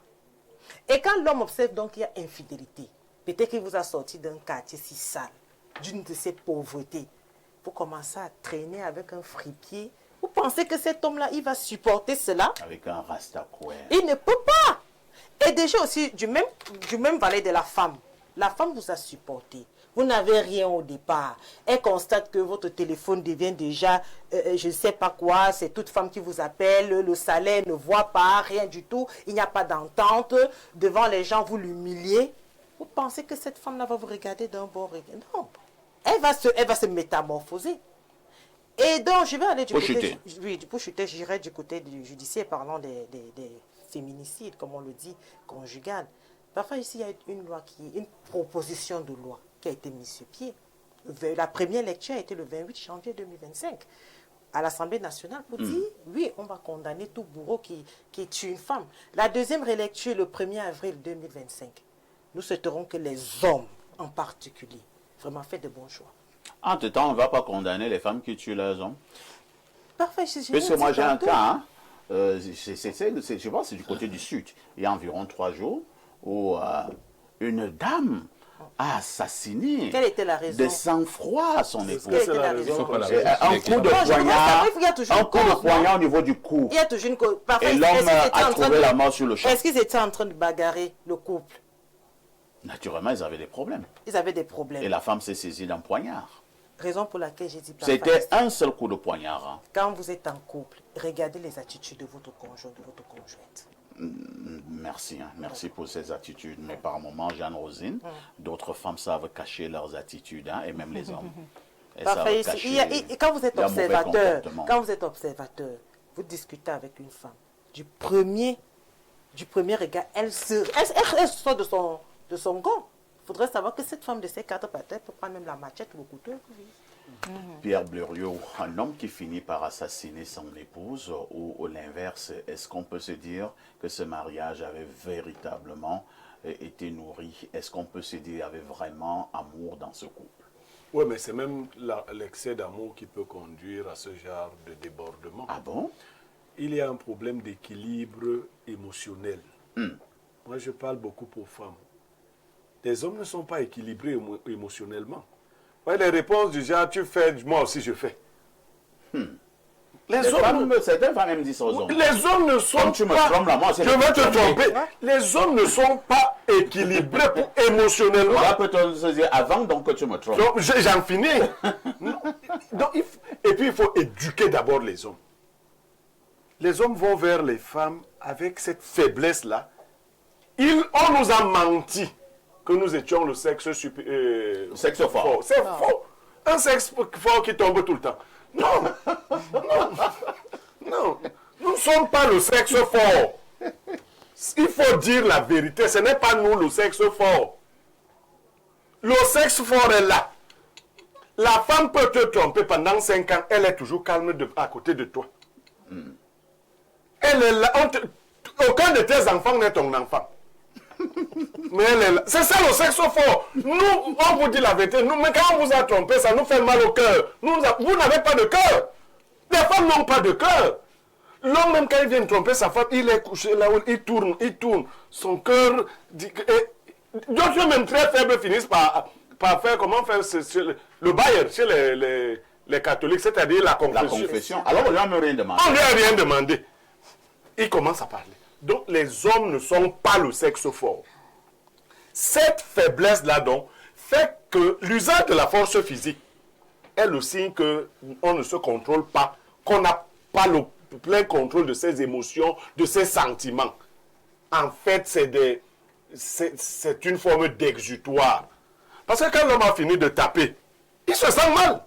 Et quand l'homme observe donc qu'il y a infidélité, peut-être qu'il vous a sorti d'un quartier si sale, d'une de ces pauvretés, vous commencez à traîner avec un fripier. Vous pensez que cet homme-là, il va supporter cela? Avec un rastacoué. Il ne peut pas. Et déjà aussi, du même valet de la femme vous a supporté. Vous n'avez rien au départ. Elle constate que votre téléphone devient déjà, je ne sais pas quoi, c'est toute femme qui vous appelle, le salaire ne voit pas, rien du tout, il n'y a pas d'entente. Devant les gens, vous l'humiliez. Vous pensez que cette femme-là va vous regarder d'un bon regard? Non. Elle va se métamorphoser. Et donc, je vais aller du côté... Oui, pour chuter, j'irai du côté du judiciaire, parlant des féminicides, comme on le dit, conjugal. Parfois, ici, il y a une proposition de loi qui a été mise sur pied. La première lecture a été le 28 janvier 2025 à l'Assemblée nationale pour dire, oui, on va condamner tout bourreau qui tue une femme. La deuxième relecture, le 1er avril 2025. Nous souhaiterons que les hommes, en particulier, vraiment fassent de bons choix. Entre-temps, on ne va pas condamner les femmes qui tuent leurs hommes. Parfait, parce que moi, j'ai un cas, hein, je pense que c'est du côté du sud. Il y a environ 3 jours où une dame a assassiné de sang-froid son époux. Quelle était la raison? Un coup de poignard au niveau du cou. Il y a toujours une... Et l'homme a trouvé la mort sur le champ. Est-ce qu'ils étaient en train de bagarrer le couple? Naturellement, ils avaient des problèmes. Ils avaient des problèmes. Et la femme s'est saisie d'un poignard. Raison pour laquelle j'ai dit... C'était un seul coup de poignard. Hein. Quand vous êtes en couple, regardez les attitudes de votre conjoint, de votre conjointe. Merci, hein. Merci pour ces attitudes. Mais par moments, Jeanne-Rosine, d'autres femmes savent cacher leurs attitudes, hein, et même les hommes. Parfait. Quand vous êtes observateur, vous discutez avec une femme. Du premier regard, elle sort de son gant. Il faudrait savoir que cette femme de ces 4 pattes peut prendre même la machette ou le couteau. Pierre Blériot, un homme qui finit par assassiner son épouse ou l'inverse, est-ce qu'on peut se dire que ce mariage avait véritablement été nourri? Est-ce qu'on peut se dire qu'il y avait vraiment amour dans ce couple? Oui, mais c'est même l'excès d'amour qui peut conduire à ce genre de débordement. Ah bon? Il y a un problème d'équilibre émotionnel. Moi, je parle beaucoup aux femmes. Les hommes ne sont pas équilibrés émotionnellement. Ouais, les réponses du genre, tu fais, moi aussi je fais. Certaines femmes me disent aux hommes. Les hommes ne sont pas... Tu me trompes là, moi, je vais te tromper. Les hommes ne sont pas équilibrés émotionnellement. On peut te dire avant donc que tu me trompes. J'en finis. Donc, et puis il faut éduquer d'abord les hommes. Les hommes vont vers les femmes avec cette faiblesse-là. On nous a menti que nous étions le sexe fort. C'est faux. Un sexe fort qui tombe tout le temps. Non. Non. Nous ne sommes pas le sexe fort. Il faut dire la vérité. Ce n'est pas nous le sexe fort. Le sexe fort est là. La femme peut te tromper pendant 5 ans. Elle est toujours calme à côté de toi. Elle est là. Aucun de tes enfants n'est ton enfant. Mais elle est là. C'est ça le sexe fort. Nous, on vous dit la vérité. Mais quand on vous a trompé, ça nous fait mal au cœur. Vous n'avez pas de cœur. Les femmes n'ont pas de cœur. L'homme, même quand il vient tromper sa femme, il est couché là où il tourne. Son cœur... D'autres même très faibles finissent par faire comment faire le bail chez les catholiques, c'est-à-dire la confession. La confession. Alors on lui a même rien demandé. On lui a rien demandé. Il commence à parler. Donc les hommes ne sont pas le sexe fort. Cette faiblesse-là donc fait que l'usage de la force physique est le signe qu'on ne se contrôle pas, qu'on n'a pas le plein contrôle de ses émotions, de ses sentiments. En fait, c'est une forme d'exutoire. Parce que quand l'homme a fini de taper, il se sent mal.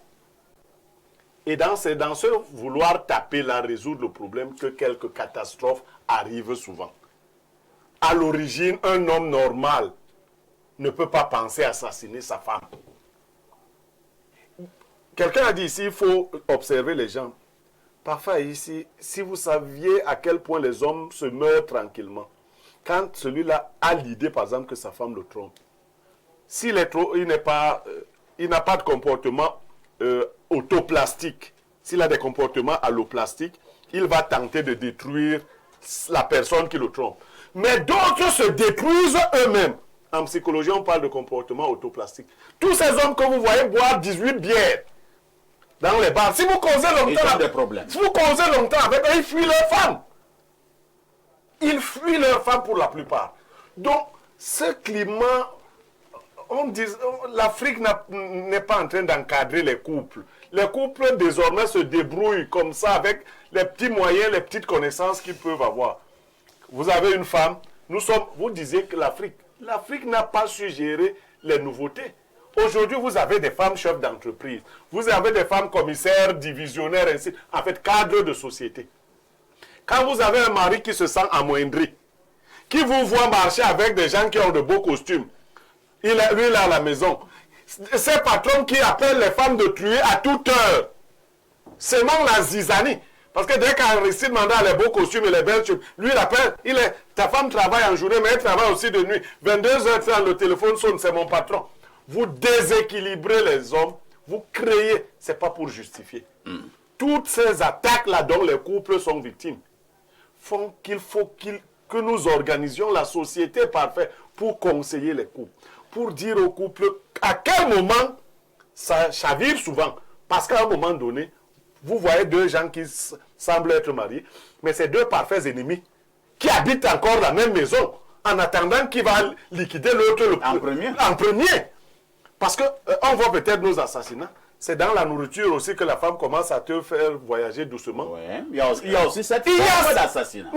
Et dans ce vouloir taper là, résoudre le problème, que quelques catastrophes arrivent souvent. À l'origine, un homme normal ne peut pas penser à assassiner sa femme. Quelqu'un a dit ici, il faut observer les gens. Parfois ici, si vous saviez à quel point les hommes se meurent tranquillement, quand celui-là a l'idée, par exemple, que sa femme le trompe, s'il n'a pas de comportement autoplastique, s'il a des comportements alloplastiques, il va tenter de détruire la personne qui le trompe. Mais d'autres se détruisent eux-mêmes. En psychologie, on parle de comportement autoplastique. Tous ces hommes que vous voyez boire 18 bières dans les bars, si vous causez longtemps avec eux, ils fuient leurs femmes. Ils fuient leurs femmes pour la plupart. Donc, ce climat, l'Afrique n'est pas en train d'encadrer les couples. Les couples, désormais, se débrouillent comme ça avec les petits moyens, les petites connaissances qu'ils peuvent avoir. Vous avez une femme, vous disiez que l'Afrique n'a pas su gérer les nouveautés. Aujourd'hui, vous avez des femmes chefs d'entreprise, vous avez des femmes commissaires, divisionnaires, ainsi, en fait, cadres de société. Quand vous avez un mari qui se sent amoindri, qui vous voit marcher avec des gens qui ont de beaux costumes, lui, il est à la maison. Ces patrons qui appellent les femmes de truer à toute heure, c'est même la zizanie. Parce que dès qu'Aristide Manda a les beaux costumes et les belles tubes, lui il appelle, ta femme travaille en journée, mais elle travaille aussi de nuit. 22h30, le téléphone sonne, c'est mon patron. Vous déséquilibrez les hommes, vous créez, c'est pas pour justifier. Toutes ces attaques-là dont les couples sont victimes font qu'il faut que nous organisions la société parfaite pour conseiller les couples. Pour dire aux couples à quel moment ça chavire souvent. Parce qu'à un moment donné, vous voyez deux gens qui semblent être mariés, mais c'est deux parfaits ennemis qui habitent encore la même maison en attendant qui va liquider l'autre en premier. Parce qu'on voit peut-être nos assassinats. C'est dans la nourriture aussi que la femme commence à te faire voyager doucement. Ouais. Il y a aussi cette forme d'assassinat.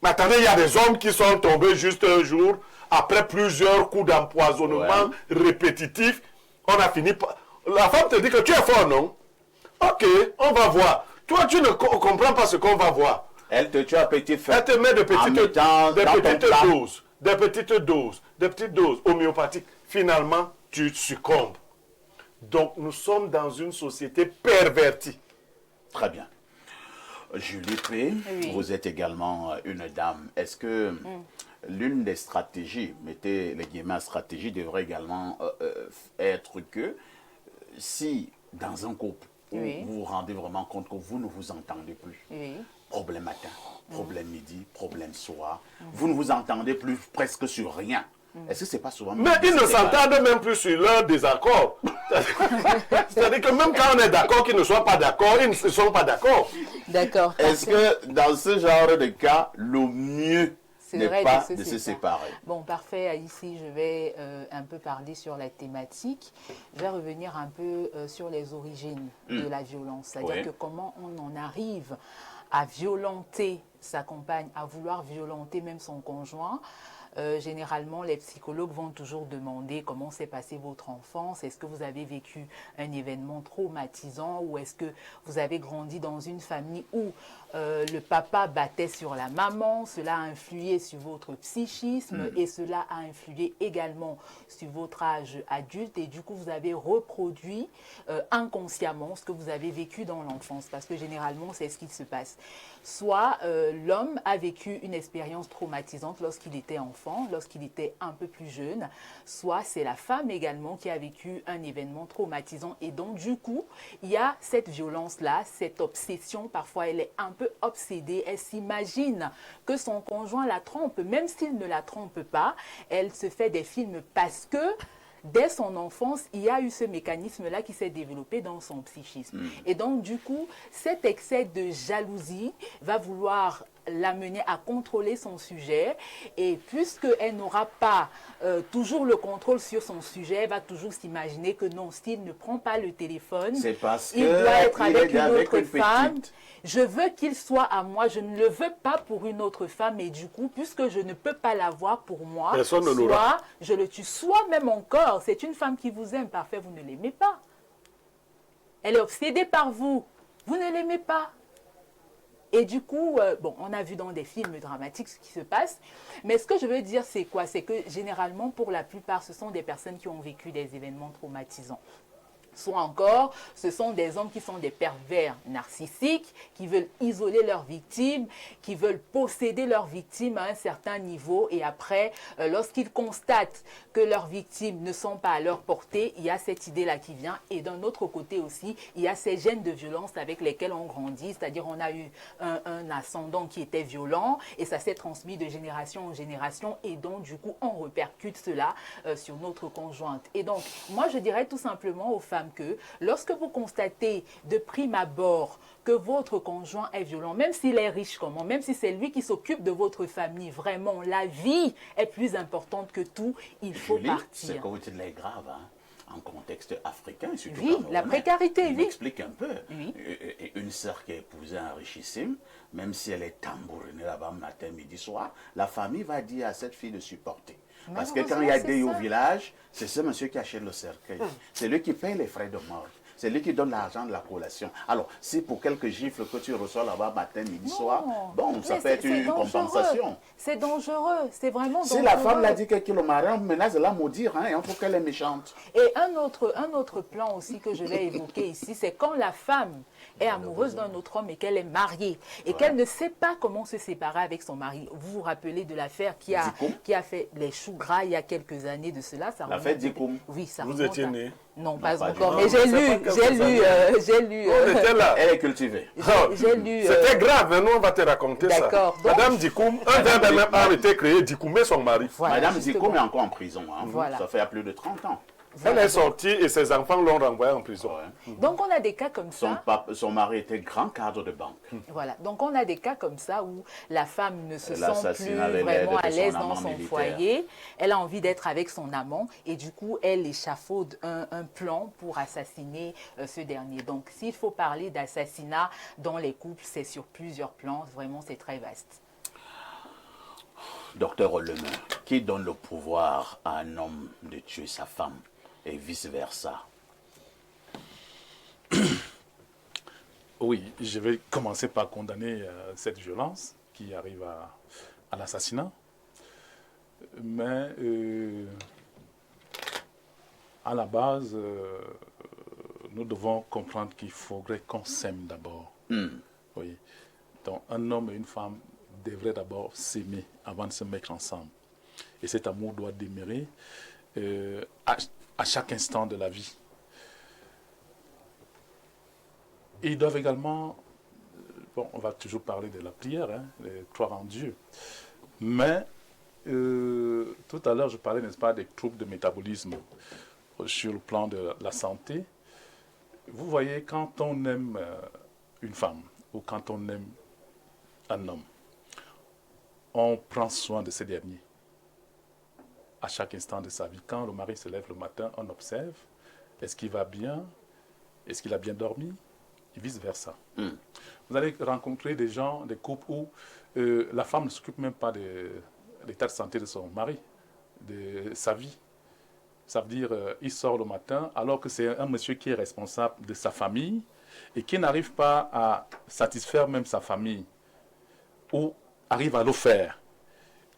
Mais attendez, il y a des hommes qui sont tombés juste un jour, après plusieurs coups d'empoisonnement répétitifs. On a fini par... La femme te dit que tu es fort, non? Ok, on va voir. Toi, tu ne comprends pas ce qu'on va voir. Elle te tue à petit feu. Elle te met de petites doses homéopathiques. Finalement, tu succombes. Donc, nous sommes dans une société pervertie. Très bien. Julie P, vous êtes également une dame. Est-ce que l'une des stratégies, mettez les guillemets à stratégie, devrait également être que si dans un couple, vous vous rendez vraiment compte que vous ne vous entendez plus, problème matin, problème midi, problème soir, vous ne vous entendez plus presque sur rien. Est-ce que c'est pas souvent... Mais ils ne s'entendent même plus sur leur désaccord. C'est-à-dire que même quand on est d'accord qu'ils ne soient pas d'accord, ils ne sont pas d'accord. D'accord. Est-ce que dans ce genre de cas, le mieux n'est pas de se séparer? Bon, parfait. Ici, je vais un peu parler sur la thématique. Je vais revenir un peu sur les origines de la violence. C'est-à-dire que comment on en arrive à violenter sa compagne, à vouloir violenter même son conjoint. Généralement, les psychologues vont toujours demander comment s'est passée votre enfance. Est-ce que vous avez vécu un événement traumatisant ou est-ce que vous avez grandi dans une famille où le papa battait sur la maman? Cela a influé sur votre psychisme et cela a influé également sur votre âge adulte et du coup, vous avez reproduit inconsciemment ce que vous avez vécu dans l'enfance parce que généralement, c'est ce qui se passe. Soit l'homme a vécu une expérience traumatisante lorsqu'il était enfant, lorsqu'il était un peu plus jeune, soit c'est la femme également qui a vécu un événement traumatisant et donc du coup, il y a cette violence-là, cette obsession, parfois elle est un peu obsédée, elle s'imagine que son conjoint la trompe, même s'il ne la trompe pas, elle se fait des films parce que dès son enfance, il y a eu ce mécanisme-là qui s'est développé dans son psychisme. Et donc, du coup, cet excès de jalousie va vouloir l'amener à contrôler son sujet, et puisqu'elle n'aura pas toujours le contrôle sur son sujet, elle va toujours s'imaginer que non, s'il ne prend pas le téléphone, c'est parce il doit être avec une autre femme. Je veux qu'il soit à moi, je ne le veux pas pour une autre femme, et du coup, puisque je ne peux pas l'avoir pour moi, soit je le tue, soit même encore, c'est une femme qui vous aime, parfait, vous ne l'aimez pas. Elle est obsédée par vous, vous ne l'aimez pas. Et du coup, bon, on a vu dans des films dramatiques ce qui se passe. Mais ce que je veux dire, c'est quoi? C'est que généralement, pour la plupart, ce sont des personnes qui ont vécu des événements traumatisants. Soit encore, ce sont des hommes qui sont des pervers narcissiques, qui veulent isoler leurs victimes, qui veulent posséder leurs victimes à un certain niveau. Et après, lorsqu'ils constatent que leurs victimes ne sont pas à leur portée, il y a cette idée-là qui vient. Et d'un autre côté aussi, il y a ces gènes de violence avec lesquels on grandit. C'est-à-dire on a eu un ascendant qui était violent et ça s'est transmis de génération en génération. Et donc, du coup, on répercute cela sur notre conjointe. Et donc, moi, je dirais tout simplement aux femmes que lorsque vous constatez de prime abord que votre conjoint est violent, même s'il est riche comment, même si c'est lui qui s'occupe de votre famille, vraiment, la vie est plus importante que tout, il faut partir. C'est quand vous dites grave, hein, en contexte africain, surtout oui, la précarité, il oui. explique un peu. Oui. Une sœur qui a épousé un richissime, même si elle est tambourinée là-bas matin, midi, soir, la famille va dire à cette fille de supporter. Parce que quand il y a deuil au village, c'est ce monsieur qui achète le cercueil. C'est lui qui paye les frais de mort. C'est lui qui donne l'argent de la collation. Alors, si pour quelques gifles que tu reçois là-bas matin, midi, soir, bon, ça peut être une compensation. C'est dangereux, c'est vraiment dangereux. Si la femme l'a dit qu'il le mari, on menace de la maudire, hein, il faut qu'elle est méchante. Et un autre plan aussi que je vais évoquer ici, c'est quand la femme est amoureuse d'un autre homme et qu'elle est mariée et qu'elle ne sait pas comment se séparer avec son mari. Vous vous rappelez de l'affaire qui a fait les choux gras il y a quelques années de cela. L'affaire Dikoum. Oui, ça Vous étiez né? Non, pas encore, mais j'ai lu. On était là. Elle est cultivée. J'ai lu. C'était grave, nous on va te raconter ça. D'accord. Madame Dikoum, un verbe même a été créé, Dikoum et son mari. Voilà, Madame justement. Dikoum est encore en prison. Hein. Voilà. Ça fait plus de 30 ans. Elle est sortie et ses enfants l'ont renvoyée en prison. Donc on a des cas comme ça. Son mari était grand cadre de banque. Voilà. Donc on a des cas comme ça où la femme ne se sent plus avec vraiment à l'aise dans son son militaire. foyer. Elle a envie d'être avec son amant et du coup elle échafaude un plan pour assassiner ce dernier. Donc s'il faut parler d'assassinat dans les couples, c'est sur plusieurs plans. Vraiment, c'est très vaste. Docteur Ollemer, qui donne le pouvoir à un homme de tuer sa femme et vice-versa? Oui, je vais commencer par condamner cette violence qui arrive à l'assassinat. Mais à la base, nous devons comprendre qu'il faudrait qu'on s'aime d'abord. Oui. Donc un homme et une femme devraient d'abord s'aimer avant de se mettre ensemble. Et cet amour doit demeurer à chaque instant de la vie. Ils doivent également, bon, on va toujours parler de la prière, hein, croire en Dieu. Mais tout à l'heure, je parlais, n'est-ce pas, des troubles de métabolisme sur le plan de la santé. Vous voyez, quand on aime une femme ou quand on aime un homme, on prend soin de ces derniers à chaque instant de sa vie. Quand le mari se lève le matin, on observe, est-ce qu'il va bien, est-ce qu'il a bien dormi, et vice-versa. Vous allez rencontrer des gens, des couples où la femme ne s'occupe même pas de l'état de santé de son mari, de sa vie. Ça veut dire il sort le matin alors que c'est un monsieur qui est responsable de sa famille et qui n'arrive pas à satisfaire même sa famille ou arrive à le faire.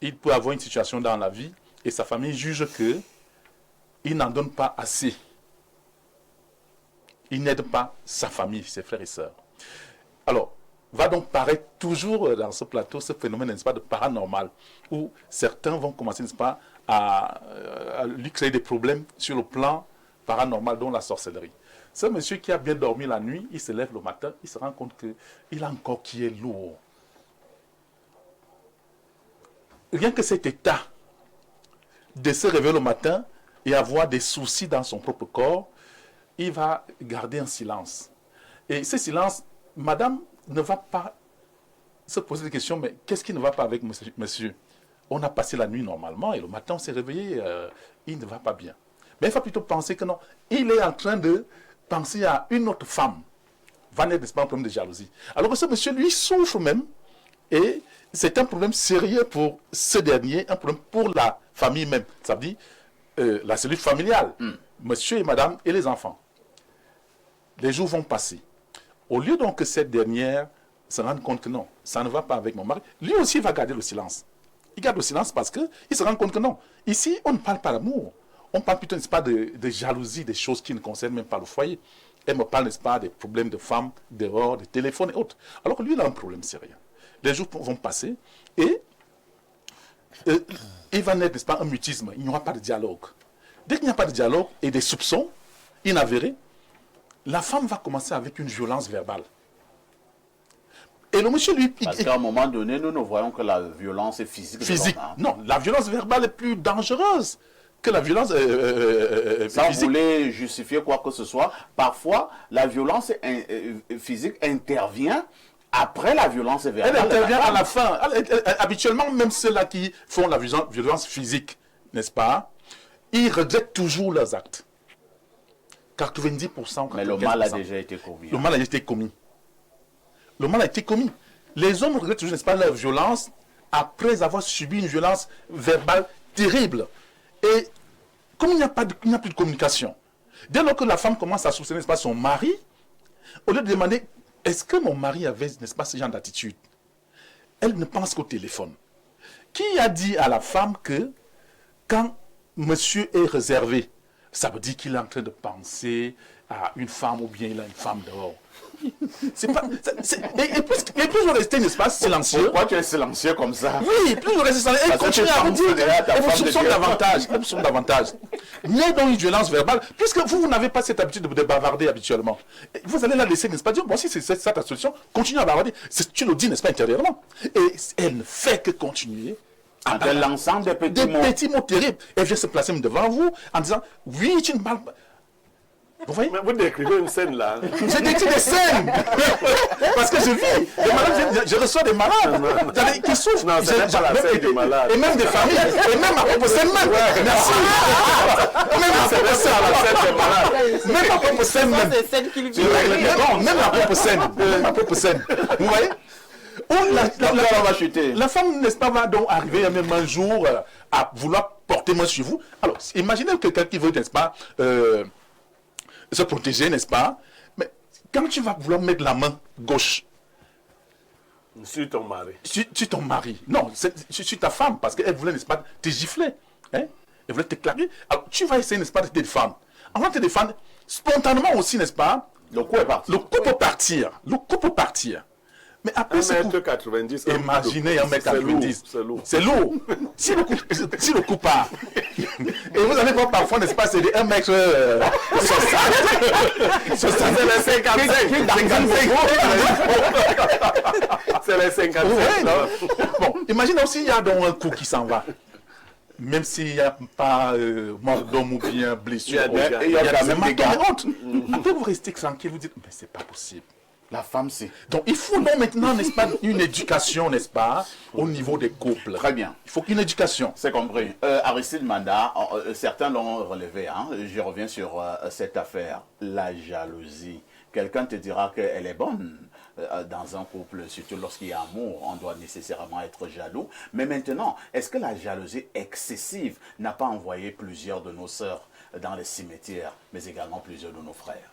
Il peut avoir une situation dans la vie et sa famille juge qu'il n'en donne pas assez. Il n'aide pas sa famille, ses frères et sœurs. Alors, va donc paraître toujours dans ce plateau ce phénomène, n'est-ce pas, de paranormal, où certains vont commencer, n'est-ce pas, à lui créer des problèmes sur le plan paranormal, dont la sorcellerie. Ce monsieur qui a bien dormi la nuit, il se lève le matin, il se rend compte qu'il a un corps qui est lourd. Rien que cet état de se réveiller le matin, et avoir des soucis dans son propre corps, il va garder un silence. Et ce silence, madame ne va pas se poser des questions, mais qu'est-ce qui ne va pas avec monsieur? On a passé la nuit normalement et le matin on s'est réveillé, il ne va pas bien. Mais il faut plutôt penser que non, il est en train de penser à une autre femme. Va naître, n'est-ce pas, un problème de jalousie. Alors que ce monsieur, lui, souffre même, et c'est un problème sérieux pour ce dernier, un problème pour la famille même. Ça veut dire la cellule familiale, monsieur et madame et les enfants. Les jours vont passer. Au lieu donc que cette dernière se rende compte que non, ça ne va pas avec mon mari, lui aussi va garder le silence. Il garde le silence parce qu'il se rend compte que non. Ici, on ne parle pas d'amour. On parle plutôt, n'est-ce pas, de jalousie, des choses qui ne concernent même pas le foyer. Elle me parle, n'est-ce pas, des problèmes de femmes, dehors, des téléphones et autres. Alors que lui, il a un problème sérieux. Les jours vont passer et il va naître, n'est-ce pas, un mutisme. Il n'y aura pas de dialogue. Dès qu'il n'y a pas de dialogue et des soupçons inavérés, la femme va commencer avec une violence verbale. Et le monsieur, lui... Parce qu'à un moment donné, nous voyons que la violence est physique. Physique. Non, la violence verbale est plus dangereuse que la violence Sans physique. vouloir justifier quoi que ce soit, parfois, la violence physique intervient après la violence verbale. Elle intervient à la fin. Habituellement, même ceux-là qui font la violence physique, n'est-ce pas, ils regrettent toujours leurs actes. 90%. Mais le mal a déjà été commis. Le mal a été commis. Le mal a été commis. Les hommes regrettent toujours, n'est-ce pas, leur violence après avoir subi une violence verbale terrible. Et comme il n'y a plus de communication, dès lors que la femme commence à soupçonner, n'est-ce pas, son mari, au lieu de demander, est-ce que mon mari avait, n'est-ce pas, ce genre d'attitude, elle ne pense qu'au téléphone. Qui a dit à la femme que quand monsieur est réservé, ça veut dire qu'il est en train de penser à une femme ou bien il a une femme dehors? C'est pas, et plus vous restez, n'est-ce pas, silencieux. Pourquoi tu es silencieux comme ça? Oui, plus vous restez silencieux. Et continuez à vous dire, et vous soupçonnez davantage. Elle vous soupçonne davantage. Mais dans une violence verbale, puisque vous n'avez pas cette habitude de bavarder habituellement, vous allez la laisser, n'est-ce pas, dire, bon, si c'est ça ta solution, continue à bavarder. Tu le dis, n'est-ce pas, intérieurement. Et elle ne fait que continuer. À l'ensemble des petits mots terribles. Elle vient se placer devant vous en disant, oui, tu ne parles pas. Vous voyez? Mais vous décrivez une scène là. J'ai décrit des scènes. Parce que je vis. Des malades, je reçois des malades qui souffrent. Non, c'est pas la scène des malades. Et même des familles. Et même à propos scène même. Merci. Même à propos scène. La scène des malades. Même à propos scène même. C'est celle qu'il vit. Non, même à propos scène. Même à propos scène. Vous voyez? La femme, n'est-ce pas, va donc arriver même un jour à vouloir porter main sur vous. Alors, imaginez quelqu'un qui veut, n'est-ce pas, se protéger, n'est-ce pas? Mais quand tu vas vouloir mettre la main gauche sur ton mari. Sur ton mari. Non, sur ta femme, parce qu'elle voulait, n'est-ce pas, te gifler. Hein? Elle voulait te claquer. Alors, tu vas essayer, n'est-ce pas, de te défendre. Avant de te défendre, spontanément aussi, n'est-ce pas? Le coup est parti. Le coup peut partir. Le coup peut partir. Mais après, 1m90. Imaginez 1m90. C'est lourd. C'est lourd. Si le coup part, et vous allez voir parfois, n'est-ce pas, c'est des 1m60. C'est les 55. C'est les 55. Bon, imaginez aussi, il y a donc un coup qui s'en va. Même s'il n'y a pas mort d'homme ou bien blessure, il y a quand même des gars. Après, vous restez tranquille, vous dites, mais c'est pas possible. La femme, c'est... Donc, il faut donc maintenant, n'est-ce pas, une éducation, n'est-ce pas, au niveau des couples. Très bien. Il faut une éducation. C'est compris. Aristide Manda, certains l'ont relevé. Hein. Je reviens sur cette affaire. La jalousie. Quelqu'un te dira qu'elle est bonne dans un couple, surtout lorsqu'il y a amour. On doit nécessairement être jaloux. Mais maintenant, est-ce que la jalousie excessive n'a pas envoyé plusieurs de nos sœurs dans les cimetières, mais également plusieurs de nos frères?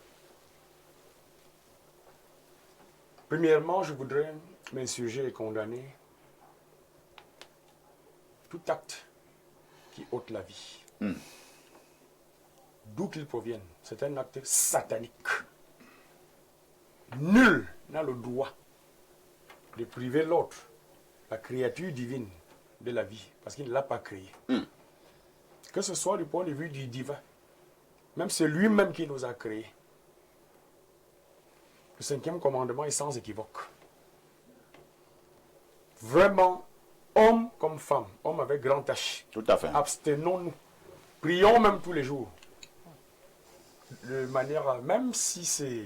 Premièrement, je voudrais m'insurger et condamner tout acte qui ôte la vie. D'où qu'il provienne, c'est un acte satanique. Nul n'a le droit de priver l'autre, la créature divine, de la vie, parce qu'il ne l'a pas créée. Que ce soit du point de vue du divin, même c'est lui-même qui nous a créés. Le 5e commandement est sans équivoque. Vraiment, homme comme femme, homme avec grand H. Tout à fait. Abstenons-nous prions même tous les jours. De manière, même si c'est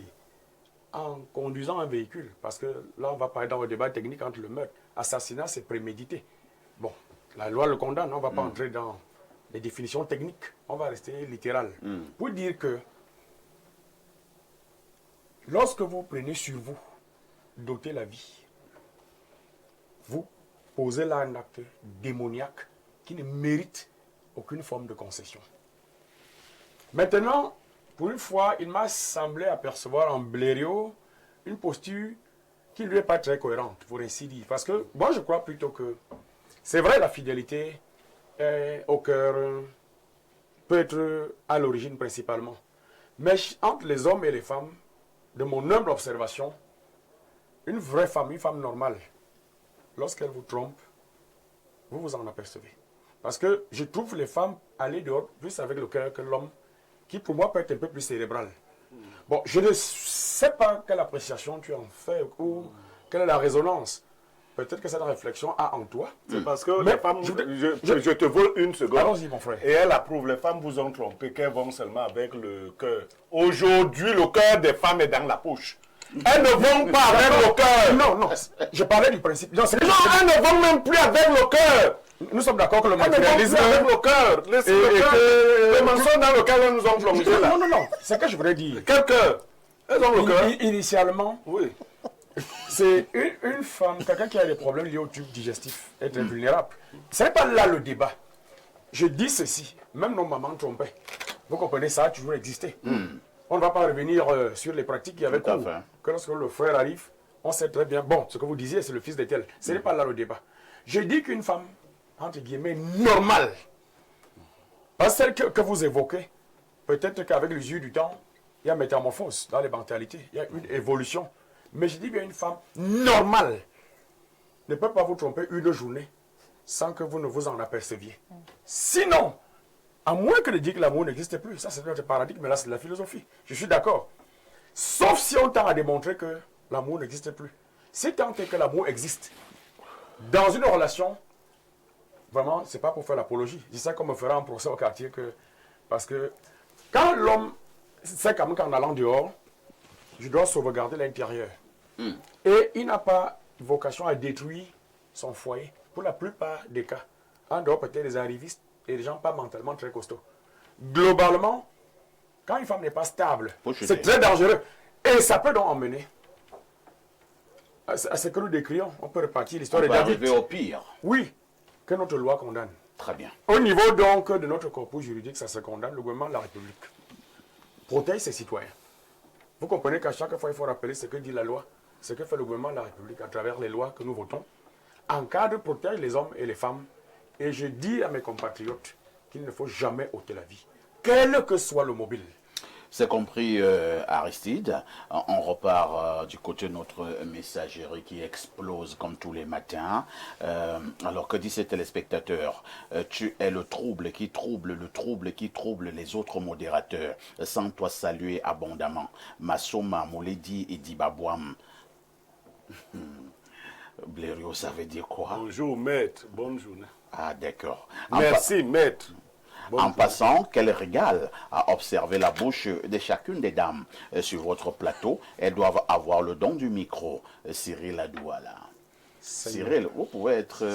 en conduisant un véhicule, parce que là on va parler dans le débat technique entre le meurtre. Assassinat, c'est prémédité. Bon, la loi le condamne, on ne va pas entrer dans les définitions techniques, on va rester littéral. Pour dire que lorsque vous prenez sur vous d'ôter la vie, vous posez là un acte démoniaque qui ne mérite aucune forme de concession. Maintenant, pour une fois, il m'a semblé apercevoir en Blériot une posture qui ne lui est pas très cohérente, pour ainsi dire. Parce que moi, je crois plutôt que c'est vrai, la fidélité est au cœur, peut être à l'origine principalement. Mais entre les hommes et les femmes, de mon humble observation, une vraie femme, une femme normale, lorsqu'elle vous trompe, vous vous en apercevez. Parce que je trouve les femmes aller dehors plus avec le cœur que l'homme, qui pour moi peut être un peu plus cérébral. Bon, je ne sais pas quelle appréciation tu en fais ou quelle est la résonance. Peut-être que cette réflexion a en toi. C'est parce que les femmes, je te vole une seconde. Allons-y, mon frère. Et elle approuve, les femmes vous ont trompé, qu'elles vont seulement avec le cœur. Aujourd'hui, le cœur des femmes est dans la poche. Elles ne vont pas avec le cœur. Non, non, je parlais du principe. Non, elles ne vont même plus avec le cœur. Nous sommes d'accord que le matérialisme... avec le cœur. Les mensonges dans lequel elles nous ont plongé là. Non, non, non, c'est ce que je voudrais dire. Quel cœur? Elles ont le cœur. Initialement, oui. C'est une femme, quelqu'un qui a des problèmes liés au tube digestif, est très vulnérable. Ce n'est pas là le débat. Je dis ceci, même nos mamans trompaient. Vous comprenez, ça a toujours existé. On ne va pas revenir sur les pratiques qui avaient cours. Que lorsque le frère arrive, on sait très bien, bon, ce que vous disiez, c'est le fils de tel. Ce n'est pas là le débat. Je dis qu'une femme, entre guillemets, normale, pas celle que vous évoquez, peut-être qu'avec l'usure du temps, il y a métamorphose dans les mentalités, il y a une évolution. Mais je dis bien une femme normale ne peut pas vous tromper une journée sans que vous ne vous en aperceviez. Sinon, à moins que de dire que l'amour n'existe plus, ça c'est notre paradigme, mais là c'est de la philosophie. Je suis d'accord. Sauf si on tend à démontrer que l'amour n'existe plus. Si tant est que l'amour existe, dans une relation, vraiment, c'est pas pour faire l'apologie. Je dis ça comme on fera en procès au quartier, parce que quand l'homme sait quand même qu'en allant dehors, je dois sauvegarder l'intérieur. Et il n'a pas vocation à détruire son foyer, pour la plupart des cas. En dehors peut-être des arrivistes et des gens pas mentalement très costauds. Globalement, quand une femme n'est pas stable, c'est très dangereux. Et ça peut donc emmener à ce que nous décrions. On peut repartir l'histoire de David. Arriver au pire. Oui, que notre loi condamne. Très bien. Au niveau donc de notre corpus juridique, ça se condamne. Le gouvernement de la République protège ses citoyens. Vous comprenez qu'à chaque fois, il faut rappeler ce que dit la loi, ce que fait le gouvernement de la République à travers les lois que nous votons. Encadre, protège les hommes et les femmes. Et je dis à mes compatriotes qu'il ne faut jamais ôter la vie, quel que soit le mobile. C'est compris, Aristide. On repart du côté de notre messagerie qui explose comme tous les matins. Alors, que dit ces téléspectateurs? Tu es le trouble qui trouble les autres modérateurs. Sans toi saluer abondamment. Masoma, Mouledi et Dibabouam. Blériot, ça veut dire quoi? Bonjour, maître. Bonne journée. Ah, d'accord. Merci, maître. En passant, quel régal à observer la bouche de chacune des dames sur votre plateau. Elles doivent avoir le don du micro. Cyril Adouala. Cyril, vous pouvez être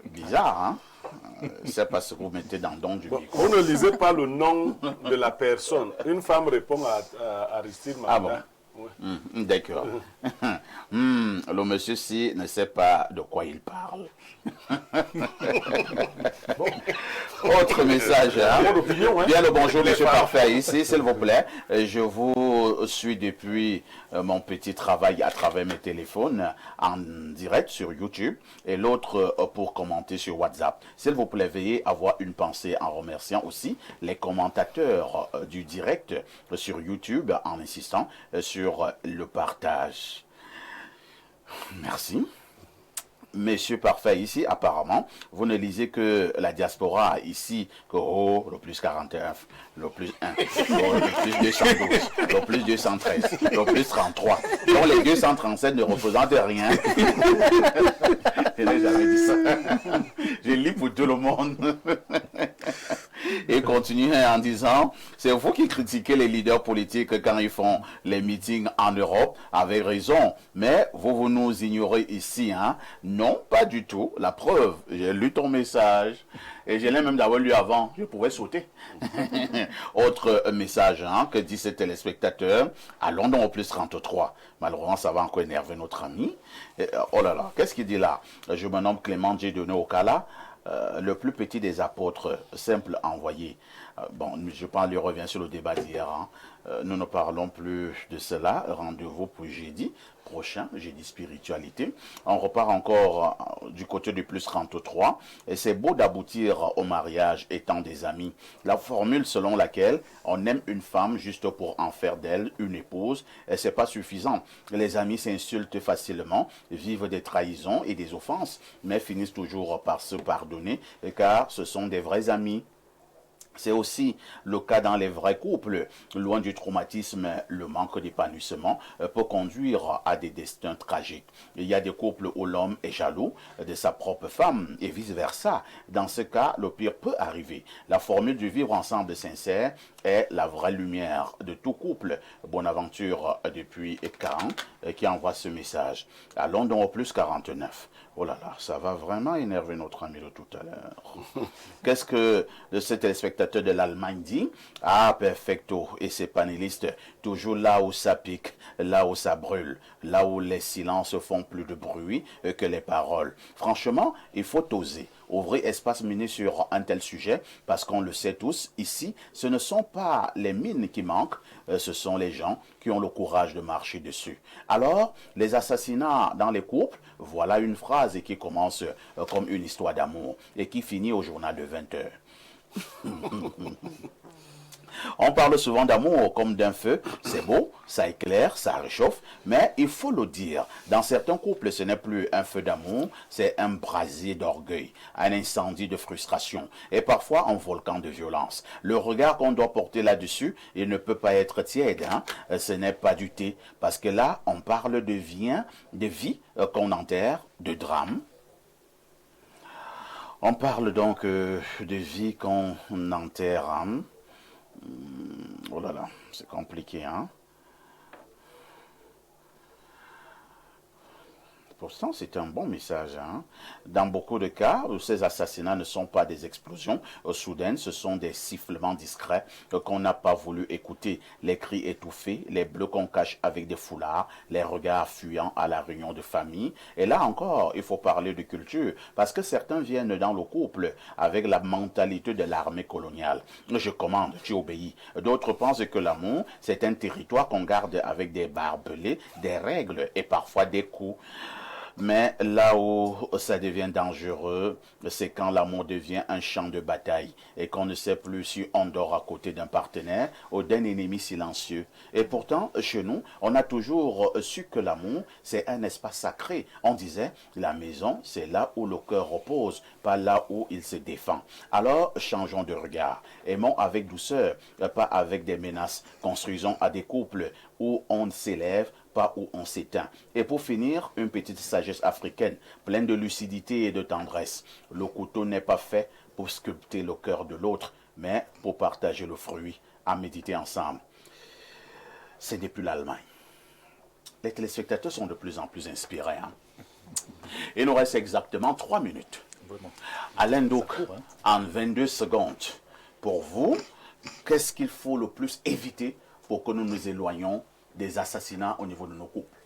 bizarre, hein? C'est parce que vous mettez dans le don du micro. Vous ne lisez pas le nom de la personne. Une femme répond à Aristide Manda. Ah bon? Oui. D'accord. Le monsieur-ci ne sait pas de quoi il parle. Autre message. Bien le bonjour, monsieur Parfait, ici, s'il vous plaît. Je vous suis depuis mon petit travail à travers mes téléphones en direct sur YouTube et l'autre pour commenter sur WhatsApp. S'il vous plaît, veuillez avoir une pensée en remerciant aussi les commentateurs du direct sur YouTube en insistant sur le partage. Merci. Monsieur Parfait, ici, apparemment, vous ne lisez que la diaspora ici, que le plus 41, le plus 1, le plus 212, le plus 213, le plus 33. Donc les 237 ne représentent rien. Je n'ai jamais dit ça. Je lis pour tout le monde. Et continue en disant, c'est vous qui critiquez les leaders politiques quand ils font les meetings en Europe, avec raison, mais vous nous ignorez ici, hein? Non, pas du tout. La preuve, j'ai lu ton message, et je l'ai même d'abord lu avant, je pouvais sauter. Autre message, hein, que dit ce téléspectateur, à London au plus 33. Malheureusement, ça va encore énerver notre ami. Oh là là, qu'est-ce qu'il dit là? Je me nomme Clément Dieudonné Okala, le plus petit des apôtres, simple envoyé. Bon, je pense lui revient sur le débat d'hier. Hein. Nous ne parlons plus de cela. Rendez-vous pour jeudi prochain, jeudi spiritualité. On repart encore du côté du plus 33. Et c'est beau d'aboutir au mariage étant des amis. La formule selon laquelle on aime une femme juste pour en faire d'elle une épouse, et c'est pas suffisant. Les amis s'insultent facilement, vivent des trahisons et des offenses, mais finissent toujours par se pardonner, car ce sont des vrais amis. C'est aussi le cas dans les vrais couples. Loin du traumatisme, le manque d'épanouissement peut conduire à des destins tragiques. Il y a des couples où l'homme est jaloux de sa propre femme et vice-versa. Dans ce cas, le pire peut arriver. La formule du vivre ensemble sincère est la vraie lumière de tout couple. Bonaventure depuis 40 qui envoie ce message. À London au plus 49. Oh là là, ça va vraiment énerver notre ami de tout à l'heure. Qu'est-ce que ce téléspectateur de l'Allemagne dit? Ah, perfecto. Et ces panélistes, toujours là où ça pique, là où ça brûle, là où les silences font plus de bruit que les paroles. Franchement, il faut oser. Ouvrir espace miné sur un tel sujet, parce qu'on le sait tous, ici, ce ne sont pas les mines qui manquent, ce sont les gens qui ont le courage de marcher dessus. Alors, les assassinats dans les couples, voilà une phrase qui commence comme une histoire d'amour et qui finit au journal de 20 heures. On parle souvent d'amour comme d'un feu, c'est beau, ça éclaire, ça réchauffe, mais il faut le dire, dans certains couples, ce n'est plus un feu d'amour, c'est un brasier d'orgueil, un incendie de frustration et parfois un volcan de violence. Le regard qu'on doit porter là-dessus, il ne peut pas être tiède, hein? Ce n'est pas du thé, parce que là, on parle de vie qu'on enterre, de drame. On parle donc de vie qu'on enterre, hein? Oh là là, c'est compliqué, hein? Pourtant, c'est un bon message, hein? Dans beaucoup de cas, ces assassinats ne sont pas des explosions soudaines, ce sont des sifflements discrets qu'on n'a pas voulu écouter, les cris étouffés, les bleus qu'on cache avec des foulards, les regards fuyants à la réunion de famille. Et là encore, il faut parler de culture, parce que certains viennent dans le couple avec la mentalité de l'armée coloniale. Je commande, tu obéis. D'autres pensent que l'amour, c'est un territoire qu'on garde avec des barbelés, des règles et parfois des coups. Mais là où ça devient dangereux, c'est quand l'amour devient un champ de bataille et qu'on ne sait plus si on dort à côté d'un partenaire ou d'un ennemi silencieux. Et pourtant, chez nous, on a toujours su que l'amour, c'est un espace sacré. On disait, la maison, c'est là où le cœur repose, pas là où il se défend. Alors, changeons de regard. Aimons avec douceur, pas avec des menaces. Construisons à des couples où on s'élève, pas où on s'éteint. Et pour finir, une petite sagesse africaine, pleine de lucidité et de tendresse. Le couteau n'est pas fait pour sculpter le cœur de l'autre, mais pour partager le fruit, à méditer ensemble. Ce n'est plus l'Allemagne. Les téléspectateurs sont de plus en plus inspirés. Hein? Il nous reste exactement 3 minutes. Alain Douk, en 22 secondes, pour vous, qu'est-ce qu'il faut le plus éviter pour que nous nous éloignions des assassinats au niveau de nos couples?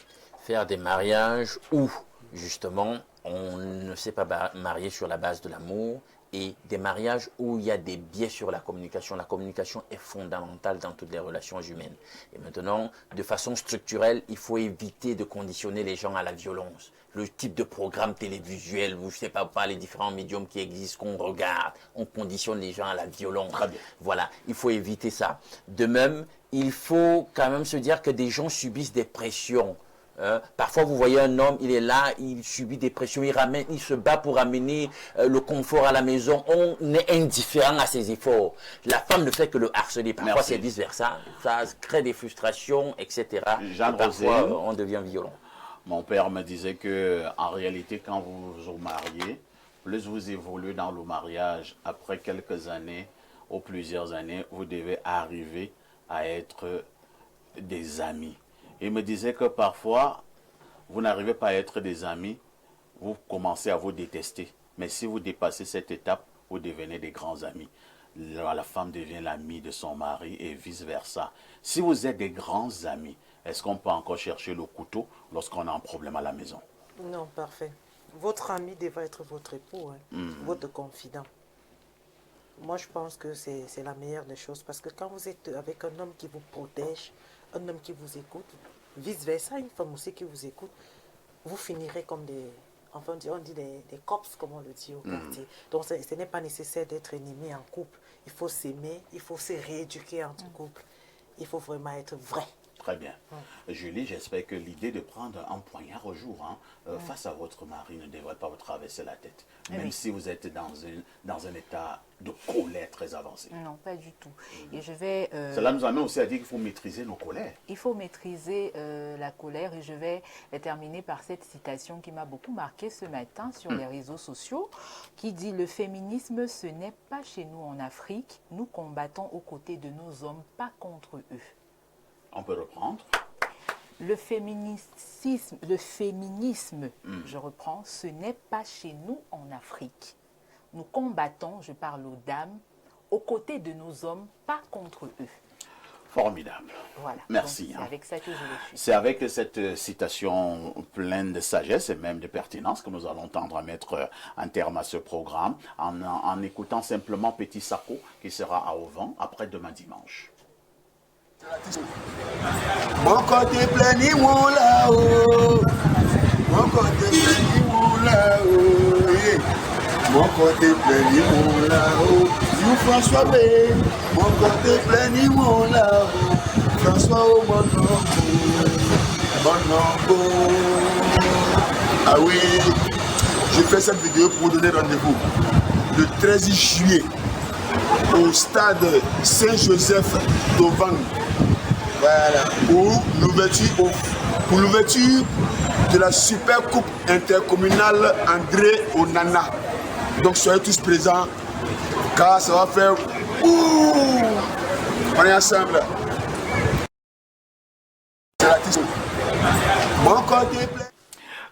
Faire des mariages où, justement, on ne s'est pas marié sur la base de l'amour, et des mariages où il y a des biais sur la communication. La communication est fondamentale dans toutes les relations humaines. Et maintenant, de façon structurelle, il faut éviter de conditionner les gens à la violence. Le type de programme télévisuel, je ne sais pas, les différents médiums qui existent, qu'on regarde, on conditionne les gens à la violence. Très bien. Voilà, il faut éviter ça. De même, il faut quand même se dire que des gens subissent des pressions. Parfois, vous voyez un homme, il est là, il subit des pressions, il se bat pour amener le confort à la maison. On est indifférent à ses efforts. La femme ne fait que le harceler. Parfois, c'est vice-versa. Ça crée des frustrations, etc. Jean Parfois, on devient violent. Mon père me disait que, en réalité, quand vous vous mariez, plus vous évoluez dans le mariage, après quelques années, ou plusieurs années, vous devez arriver à être des amis. Il me disait que parfois, vous n'arrivez pas à être des amis, vous commencez à vous détester. Mais si vous dépassez cette étape, vous devenez des grands amis. La femme devient l'amie de son mari et vice-versa. Si vous êtes des grands amis, est-ce qu'on peut encore chercher le couteau lorsqu'on a un problème à la maison? Non, parfait. Votre ami devrait être votre époux, votre confident. Moi, je pense que c'est la meilleure des choses parce que quand vous êtes avec un homme qui vous protège, un homme qui vous écoute, vice-versa, une femme aussi qui vous écoute, vous finirez comme des... Enfin, on dit des cops, comme on le dit au quartier. Donc, ce n'est pas nécessaire d'être ennemi en couple. Il faut s'aimer, il faut se rééduquer entre couples. Il faut vraiment être vrai. Très bien. Julie, j'espère que l'idée de prendre un poignard au jour face à votre mari ne devrait pas vous traverser la tête. Même si vous êtes dans un état de colère très avancé. Non, pas du tout. Et je vais... Cela nous amène aussi à dire qu'il faut maîtriser nos colères. Il faut maîtriser la colère et je vais terminer par cette citation qui m'a beaucoup marqué ce matin sur les réseaux sociaux qui dit « Le féminisme, ce n'est pas chez nous en Afrique. Nous combattons aux côtés de nos hommes, pas contre eux. » On peut reprendre. Le féminisme, je reprends, ce n'est pas chez nous en Afrique. Nous combattons, je parle aux dames, aux côtés de nos hommes, pas contre eux. Formidable. Voilà. Merci. C'est avec ça que je le suis. C'est avec cette citation pleine de sagesse et même de pertinence que nous allons tendre à mettre un terme à ce programme en écoutant simplement Petit Sako qui sera à Auvent après-demain dimanche. Mon côté plein ni mon là-haut. Mon côté plein ni mon là-haut. Mon côté plein ni mon là-haut. You François B. Mon côté plein ni mon là-haut. François au Monongo. Ah oui, j'ai fait cette vidéo pour vous donner rendez-vous le 13 juillet au stade Saint-Joseph d'Auvent. Voilà, pour l'ouverture de la Super Coupe intercommunale André Onana. Donc soyez tous présents, car ça va faire on est ensemble. Mon côté plein.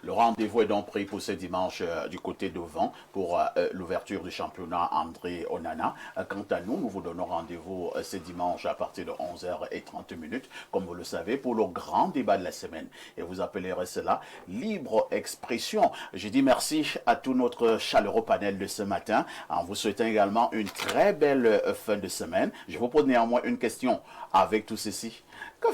Le rendez-vous est donc pris pour ce dimanche du côté d'Auvent pour l'ouverture du championnat André Onana. Quant à nous, nous vous donnons rendez-vous ce dimanche à partir de 11h30, comme vous le savez, pour le grand débat de la semaine. Et vous appellerez cela libre expression. Je dis merci à tout notre chaleureux panel de ce matin, en vous souhaitant également une très belle fin de semaine. Je vous pose néanmoins une question avec tout ceci. Que